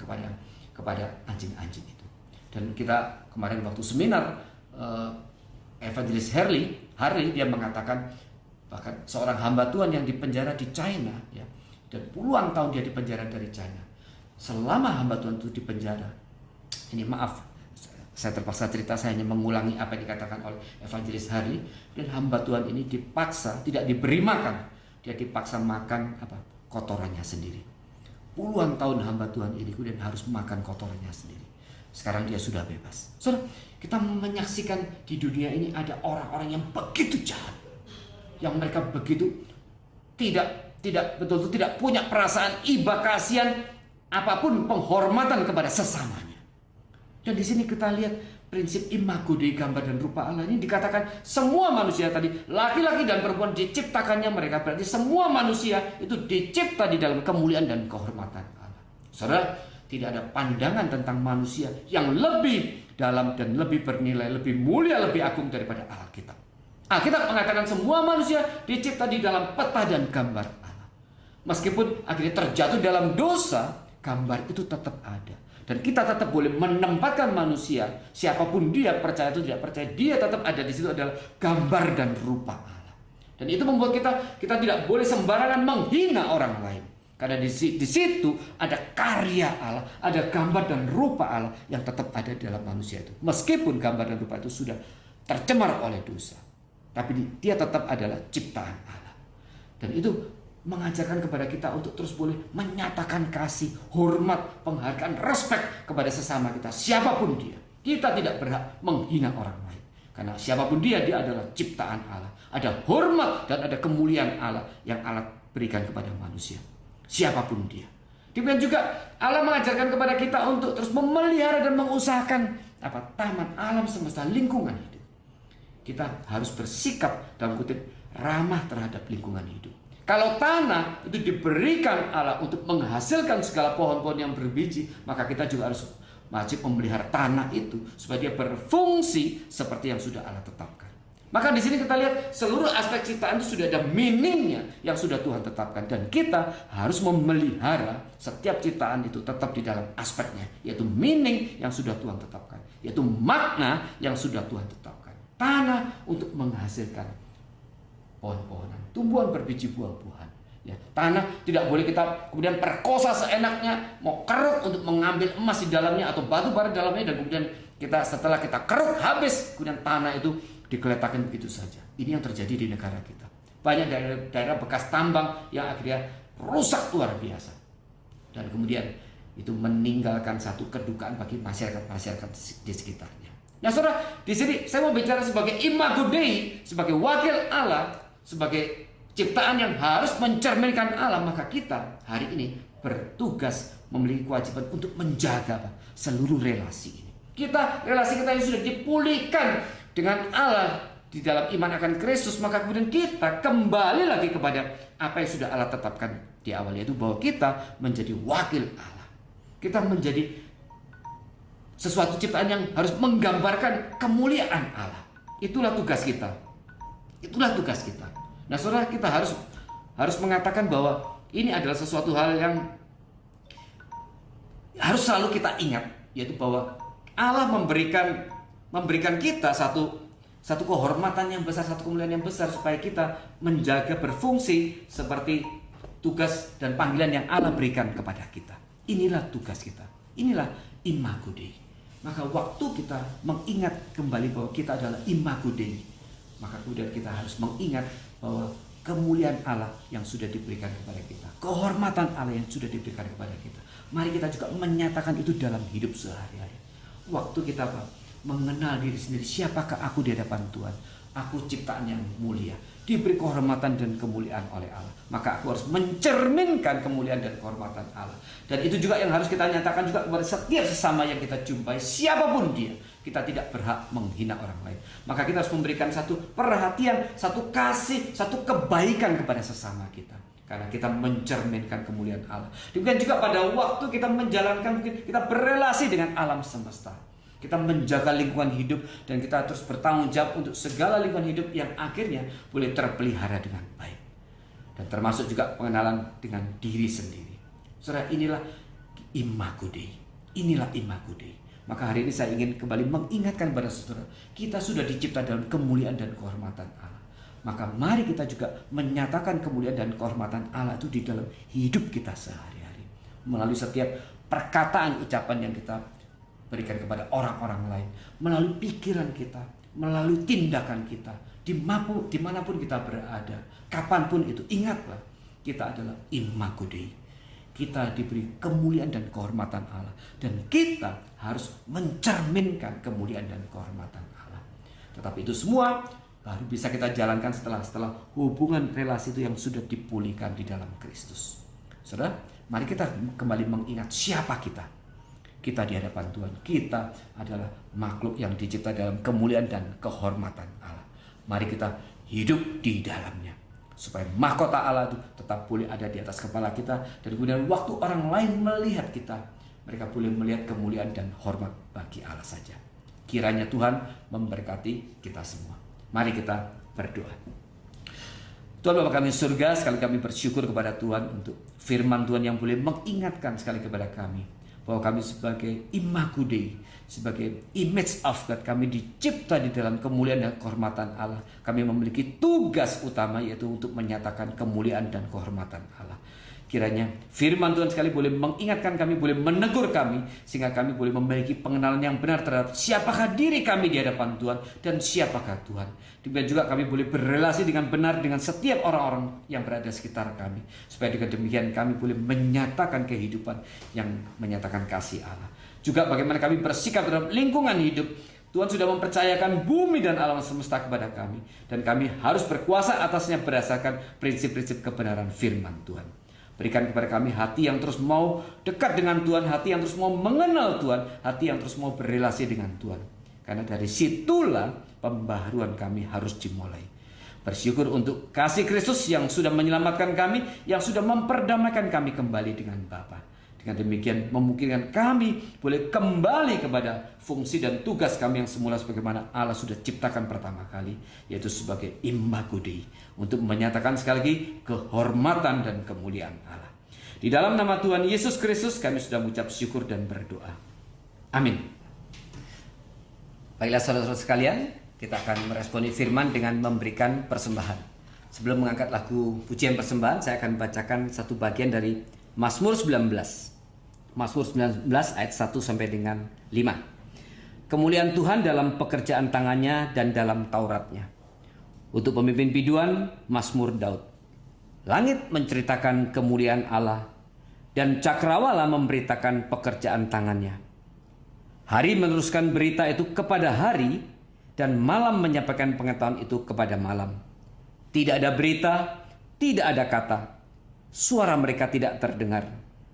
kepada anjing-anjing itu. Dan kita kemarin waktu seminar, Evangelis Harley dia mengatakan bahkan seorang hamba Tuhan yang dipenjara di China, ya, dan puluhan tahun dia dipenjara dari China. Selama hamba Tuhan itu dipenjara, ini maaf, saya terpaksa cerita, saya hanya mengulangi apa yang dikatakan oleh Evangelis Harley. Dan hamba Tuhan ini dipaksa, tidak diberi makan, dia dipaksa makan kotorannya sendiri. Puluhan tahun hamba Tuhan ini kemudian harus makan kotorannya sendiri. Sekarang dia sudah bebas. Saudara, kita menyaksikan di dunia ini ada orang-orang yang begitu jahat, yang mereka begitu tidak betul-betul tidak punya perasaan iba kasihan apapun, penghormatan kepada sesamanya. Dan di sini kita lihat prinsip imago Dei, gambar dan rupa Allah ini dikatakan semua manusia tadi, laki-laki dan perempuan diciptakannya mereka, berarti semua manusia itu dicipta di dalam kemuliaan dan kehormatan Allah. Saudara, tidak ada pandangan tentang manusia yang lebih dalam dan lebih bernilai, lebih mulia, lebih agung daripada Alkitab. Alkitab mengatakan semua manusia dicipta di dalam peta dan gambar Allah. Meskipun akhirnya terjatuh dalam dosa, gambar itu tetap ada. Dan kita tetap boleh menempatkan manusia, siapapun dia, percaya atau tidak percaya, dia tetap ada di situ, adalah gambar dan rupa Allah. Dan itu membuat kita tidak boleh sembarangan menghina orang lain. Karena di situ ada karya Allah, ada gambar dan rupa Allah yang tetap ada di dalam manusia itu. Meskipun gambar dan rupa itu sudah tercemar oleh dosa, tapi dia tetap adalah ciptaan Allah. Dan itu mengajarkan kepada kita untuk terus boleh menyatakan kasih, hormat, penghargaan, respek kepada sesama kita, siapapun dia. Kita tidak berhak menghina orang lain, karena siapapun dia adalah ciptaan Allah. Ada hormat dan ada kemuliaan Allah yang Allah berikan kepada manusia, siapapun dia. Demikian juga Allah mengajarkan kepada kita untuk terus memelihara dan mengusahakan taman alam semesta, lingkungan hidup. Kita harus bersikap dalam kutip ramah terhadap lingkungan hidup. Kalau tanah itu diberikan Allah untuk menghasilkan segala pohon-pohon yang berbiji, maka kita juga harus wajib memelihara tanah itu supaya dia berfungsi seperti yang sudah Allah tetapkan. Maka di sini kita lihat seluruh aspek ciptaan itu sudah ada meaningnya yang sudah Tuhan tetapkan, dan kita harus memelihara setiap ciptaan itu tetap di dalam aspeknya, yaitu meaning yang sudah Tuhan tetapkan, yaitu makna yang sudah Tuhan tetapkan. Tanah untuk menghasilkan pohon-pohonan, tumbuhan berbiji buah-buahan. Ya, tanah tidak boleh kita kemudian perkosa seenaknya, mau keruk untuk mengambil emas di dalamnya atau batu bara di dalamnya, dan kemudian setelah kita keruk habis, kemudian tanah itu digeletakkan begitu saja. Ini yang terjadi di negara kita. Banyak daerah bekas tambang yang akhirnya rusak luar biasa. Dan kemudian itu meninggalkan satu kedukaan bagi masyarakat di sekitarnya. Nah saudara, di sini saya mau bicara sebagai imago Dei, sebagai wakil Allah, sebagai ciptaan yang harus mencerminkan Allah. Maka kita hari ini bertugas, memiliki kewajiban untuk menjaga seluruh relasi ini. Relasi kita yang sudah dipulihkan dengan Allah di dalam iman akan Kristus, maka kemudian kita kembali lagi kepada apa yang sudah Allah tetapkan di awal, yaitu bahwa kita menjadi wakil Allah. Kita menjadi sesuatu ciptaan yang harus menggambarkan kemuliaan Allah. Itulah tugas kita. Itulah tugas kita. Nah, saudara, kita harus mengatakan bahwa ini adalah sesuatu hal yang harus selalu kita ingat, yaitu bahwa Allah memberikan kita satu kehormatan yang besar, satu kemuliaan yang besar, supaya kita menjaga, berfungsi seperti tugas dan panggilan yang Allah berikan kepada kita. Inilah tugas kita. Inilah imago Dei. Maka waktu kita mengingat kembali bahwa kita adalah imago Dei, maka kemudian kita harus mengingat bahwa kemuliaan Allah yang sudah diberikan kepada kita, kehormatan Allah yang sudah diberikan kepada kita. Mari kita juga menyatakan itu dalam hidup sehari-hari. Waktu kita mengenal diri sendiri, siapakah aku di hadapan Tuhan? Aku ciptaan yang mulia, diberi kehormatan dan kemuliaan oleh Allah. Maka aku harus mencerminkan kemuliaan dan kehormatan Allah. Dan itu juga yang harus kita nyatakan juga kepada setiap sesama yang kita jumpai, siapapun dia. Kita tidak berhak menghina orang lain. Maka kita harus memberikan satu perhatian, satu kasih, satu kebaikan kepada sesama kita. Karena kita mencerminkan kemuliaan Allah. Demikian juga pada waktu kita menjalankan, mungkin kita berelasi dengan alam semesta. Kita menjaga lingkungan hidup dan kita terus bertanggung jawab untuk segala lingkungan hidup yang akhirnya boleh terpelihara dengan baik. Dan termasuk juga pengenalan dengan diri sendiri. Saudara, inilah imago Dei. Inilah imago Dei. Maka hari ini saya ingin kembali mengingatkan kepada saudara, kita sudah dicipta dalam kemuliaan dan kehormatan Allah. Maka mari kita juga menyatakan kemuliaan dan kehormatan Allah itu di dalam hidup kita sehari-hari. Melalui setiap perkataan, ucapan yang kita berikan kepada orang-orang lain, melalui pikiran kita, melalui tindakan kita, dimanapun kita berada, kapanpun itu, ingatlah kita adalah imago Dei. Kita diberi kemuliaan dan kehormatan Allah, dan kita harus mencerminkan kemuliaan dan kehormatan Allah. Tetapi itu semua baru bisa kita jalankan setelah hubungan relasi itu yang sudah dipulihkan di dalam Kristus. Saudara, mari kita kembali mengingat siapa kita. Kita di hadapan Tuhan, kita adalah makhluk yang dicipta dalam kemuliaan dan kehormatan Allah. Mari kita hidup di dalamnya, supaya mahkota Allah itu tetap boleh ada di atas kepala kita. Dan kemudian waktu orang lain melihat kita, mereka boleh melihat kemuliaan dan hormat bagi Allah saja. Kiranya Tuhan memberkati kita semua. Mari kita berdoa. Tuhan Bapa kami surga, sekali kami bersyukur kepada Tuhan untuk firman Tuhan yang boleh mengingatkan sekali kepada kami bahwa kami sebagai imago Dei, sebagai image of God, kami dicipta di dalam kemuliaan dan kehormatan Allah. Kami memiliki tugas utama, yaitu untuk menyatakan kemuliaan dan kehormatan Allah. Kiranya firman Tuhan sekali boleh mengingatkan kami, boleh menegur kami, sehingga kami boleh memiliki pengenalan yang benar terhadap siapakah diri kami di hadapan Tuhan dan siapakah Tuhan. Demikian juga kami boleh berrelasi dengan benar dengan setiap orang-orang yang berada di sekitar kami, supaya dengan demikian kami boleh menyatakan kehidupan yang menyatakan kasih Allah. Juga bagaimana kami bersikap dalam lingkungan hidup. Tuhan sudah mempercayakan bumi dan alam semesta kepada kami, dan kami harus berkuasa atasnya berdasarkan prinsip-prinsip kebenaran firman Tuhan. Berikan kepada kami hati yang terus mau dekat dengan Tuhan, hati yang terus mau mengenal Tuhan, hati yang terus mau berrelasi dengan Tuhan. Karena dari situlah pembaharuan kami harus dimulai. Bersyukur untuk kasih Kristus yang sudah menyelamatkan kami, yang sudah memperdamaikan kami kembali dengan Bapa. Dengan demikian memungkinkan kami boleh kembali kepada fungsi dan tugas kami yang semula sebagaimana Allah sudah ciptakan pertama kali, yaitu sebagai imago Dei, untuk menyatakan sekali lagi kehormatan dan kemuliaan Allah. Di dalam nama Tuhan Yesus Kristus kami sudah mengucap syukur dan berdoa. Amin. Baiklah saudara-saudara sekalian, kita akan meresponi firman dengan memberikan persembahan. Sebelum mengangkat lagu pujian persembahan, saya akan bacakan satu bagian dari Mazmur 19. Mazmur 19 ayat 1 sampai dengan 5. Kemuliaan Tuhan dalam pekerjaan tangannya dan dalam Tauratnya. Untuk pemimpin biduan, Mazmur Daud. Langit menceritakan kemuliaan Allah dan cakrawala memberitakan pekerjaan tangannya. Hari meneruskan berita itu kepada hari dan malam menyampaikan pengetahuan itu kepada malam. Tidak ada berita, tidak ada kata. Suara mereka tidak terdengar,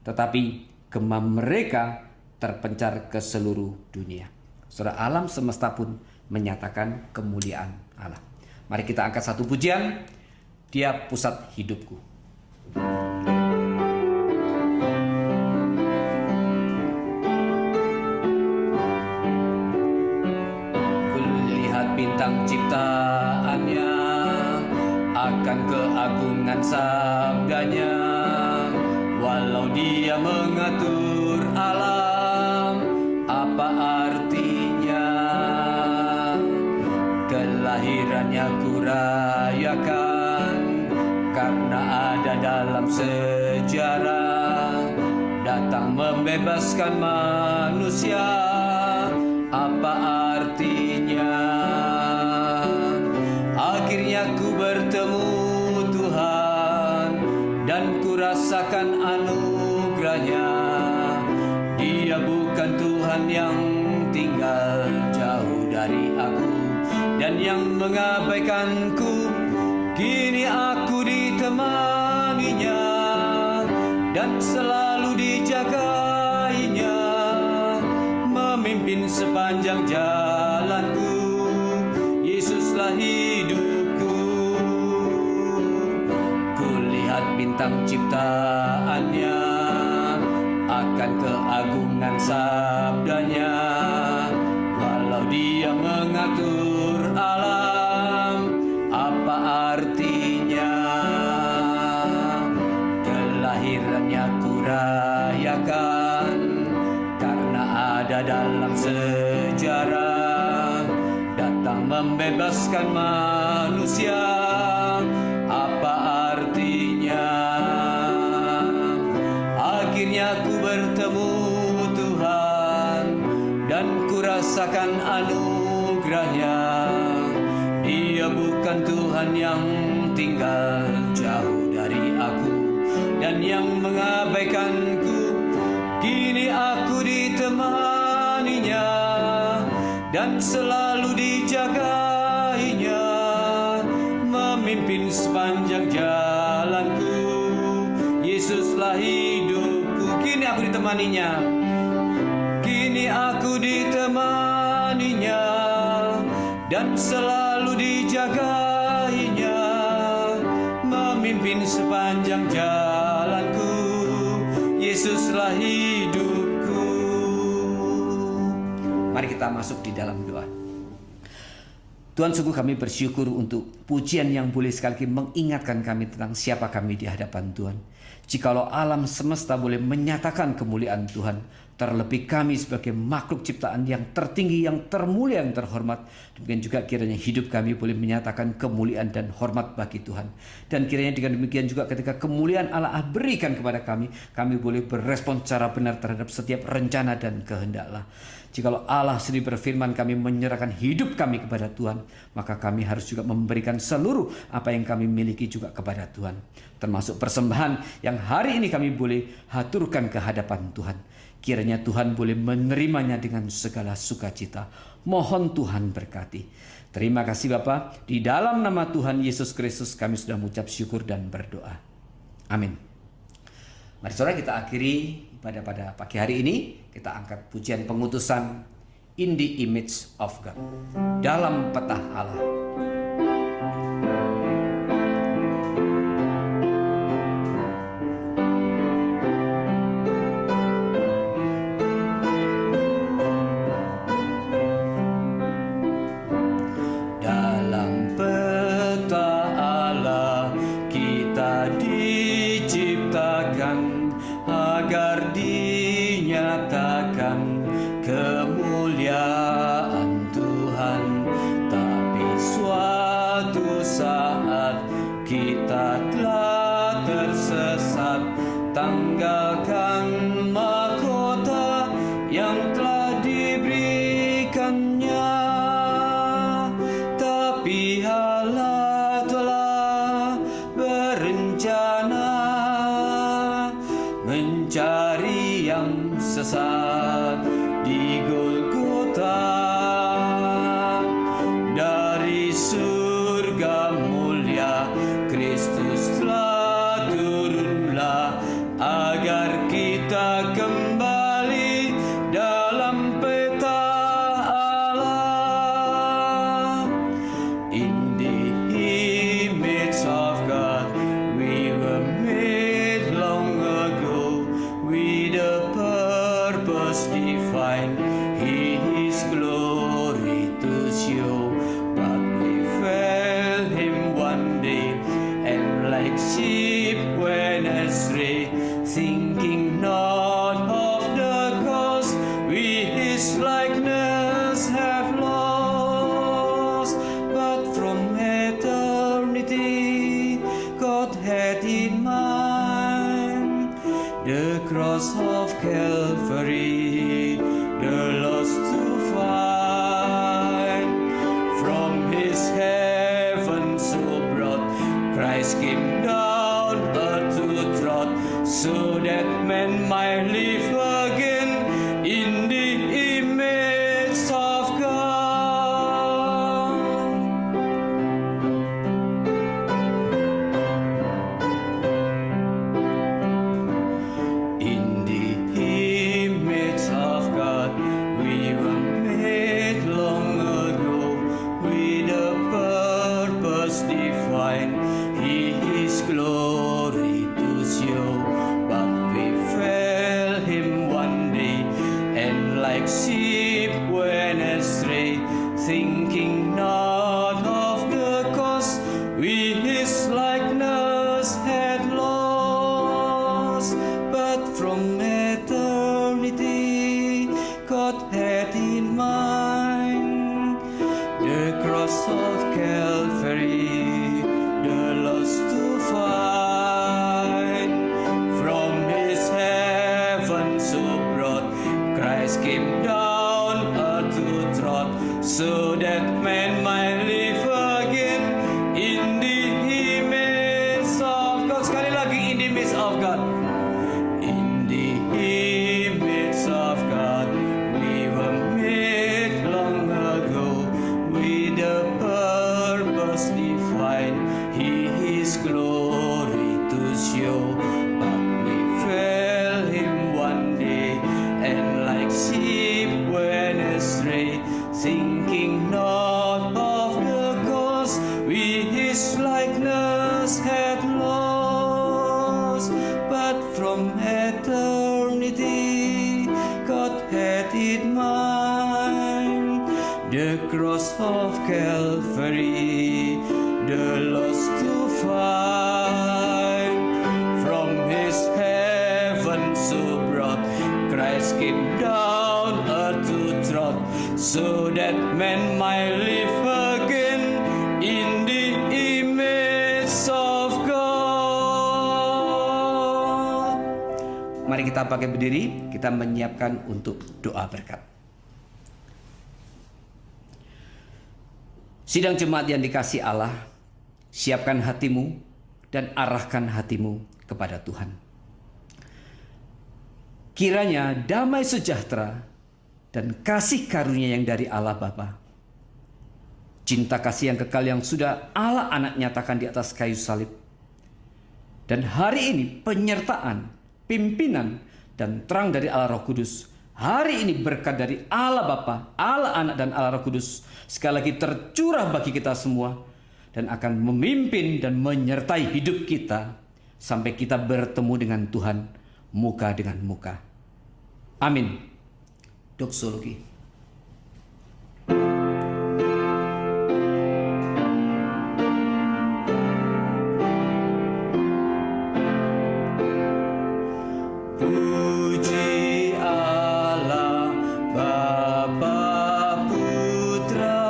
tetapi gema mereka terpencar ke seluruh dunia. Saudara, alam semesta pun menyatakan kemuliaan Allah. Mari kita angkat satu pujian, Dia pusat hidupku. Kulihat bintang ciptaannya, akan keagungan sabdanya. Walau Dia mengatur alam, apa artinya? Kelahirannya kurayakan, karena ada dalam sejarah. Datang membebaskan manusia, apa artinya? Akhirnya ku bertemu Tuhan dan ku rasakan anugerahnya. Dia bukan Tuhan yang tinggal jauh dari aku dan yang mengabaikanku. Kini aku ditemaninya dan selalu dijagainya, memimpin sepanjang jalanku. Yesuslah hidupku. Kulihat bintang ciptaannya, akan keagungan sabdanya. Walau Dia mengatur alam, apa artinya? Kelahirannya kurayakan, karena ada dalam sejarah. Datang membebaskan manusia, apa artinya? Akhirnya ku bertemu Tuhan dan ku rasakan anugerahnya. Dia bukan Tuhan yang tinggal jauh dari aku dan yang mengabaikanku. Kini aku ditemaninya dan selalu dijagainya, memimpin sepanjang jalanku. Yesuslah hidupku. Kini aku ditemaninya. Kini aku ditemaninya dan selalu dijagainya, memimpin sepanjang jalanku. Yesuslah hidupku. Mari kita masuk di dalam doa. Tuhan, sungguh kami bersyukur untuk pujian yang boleh sekali lagi mengingatkan kami tentang siapa kami di hadapan Tuhan. Jikalau alam semesta boleh menyatakan kemuliaan Tuhan, terlebih kami sebagai makhluk ciptaan yang tertinggi, yang termulia, yang terhormat, demikian juga kiranya hidup kami boleh menyatakan kemuliaan dan hormat bagi Tuhan. Dan kiranya dengan demikian juga ketika kemuliaan Allah berikan kepada kami boleh berespon secara benar terhadap setiap rencana dan kehendak Allah. Jikalau Allah sendiri berfirman kami menyerahkan hidup kami kepada Tuhan, maka kami harus juga memberikan seluruh apa yang kami miliki juga kepada Tuhan. Termasuk persembahan yang hari ini kami boleh haturkan ke hadapan Tuhan. Kiranya Tuhan boleh menerimanya dengan segala sukacita. Mohon Tuhan berkati. Terima kasih Bapa. Di dalam nama Tuhan Yesus Kristus kami sudah mengucap syukur dan berdoa. Amin. Mari saudara kita akhiri pada pagi hari ini. Kita angkat pujian pengutusan In the Image of God. Dalam peta Allah. Agar dinyatakan kemuliaan Tuhan. Tapi suatu saat kita telah tersesat, tanggalkan mahkota yang telah diberikannya. Tapi Allah like sheep when astray, thinking not of the cause we His likeness have lost. But from eternity God had in mind the cross of Calvary, the lost to find. From His heaven so broad, Christ came down earth to trod, so that man might live again in the image of God. In the image of God, we were made long ago with a purpose divine, His glory to show. But we fell Him one day, and like sheep went astray, thinking not of the cost we His likeness had lost. But from eternity God had in mind the cross of Calvary, the lost to find. From His heaven so broad, Christ came down earth to trod, so that man might live again in the image of God. Sekali lagi, in the image of God. In the image of God, we were made long ago with a purpose divine, His glory to show. But we fell Him one day, and like sheep went astray, thinking not of the cause we His likeness had lost. But from eternity God had in mind the cross of Calvary, the lost to find. From His heaven so broad, Christ came down earth to trod, so that man might live again in the image of God. Mari kita pakai berdiri, kita menyiapkan untuk doa berkat. Sidang jemaat yang dikasihi Allah, siapkan hatimu dan arahkan hatimu kepada Tuhan. Kiranya damai sejahtera dan kasih karunia yang dari Allah Bapa, cinta kasih yang kekal yang sudah Allah Anak nyatakan di atas kayu salib, dan hari ini penyertaan, pimpinan, dan terang dari Allah Roh Kudus, hari ini berkat dari Allah Bapa, Allah Anak, dan Allah Roh Kudus sekali lagi tercurah bagi kita semua, dan akan memimpin dan menyertai hidup kita sampai kita bertemu dengan Tuhan muka dengan muka. Amin. Doksologi. Puji Allah Bapa Putra,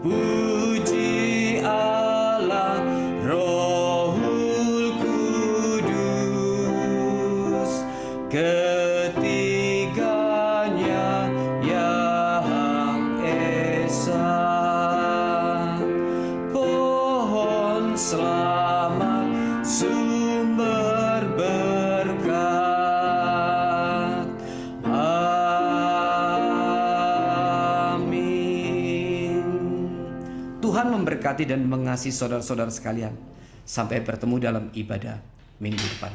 puji Allah Rohul Kudus, ketiganya yang esa. Pohon selamat, sumber berkat. Amin. Tuhan memberkati dan mengasihi saudara-saudara sekalian. Sampai bertemu dalam ibadah minggu depan.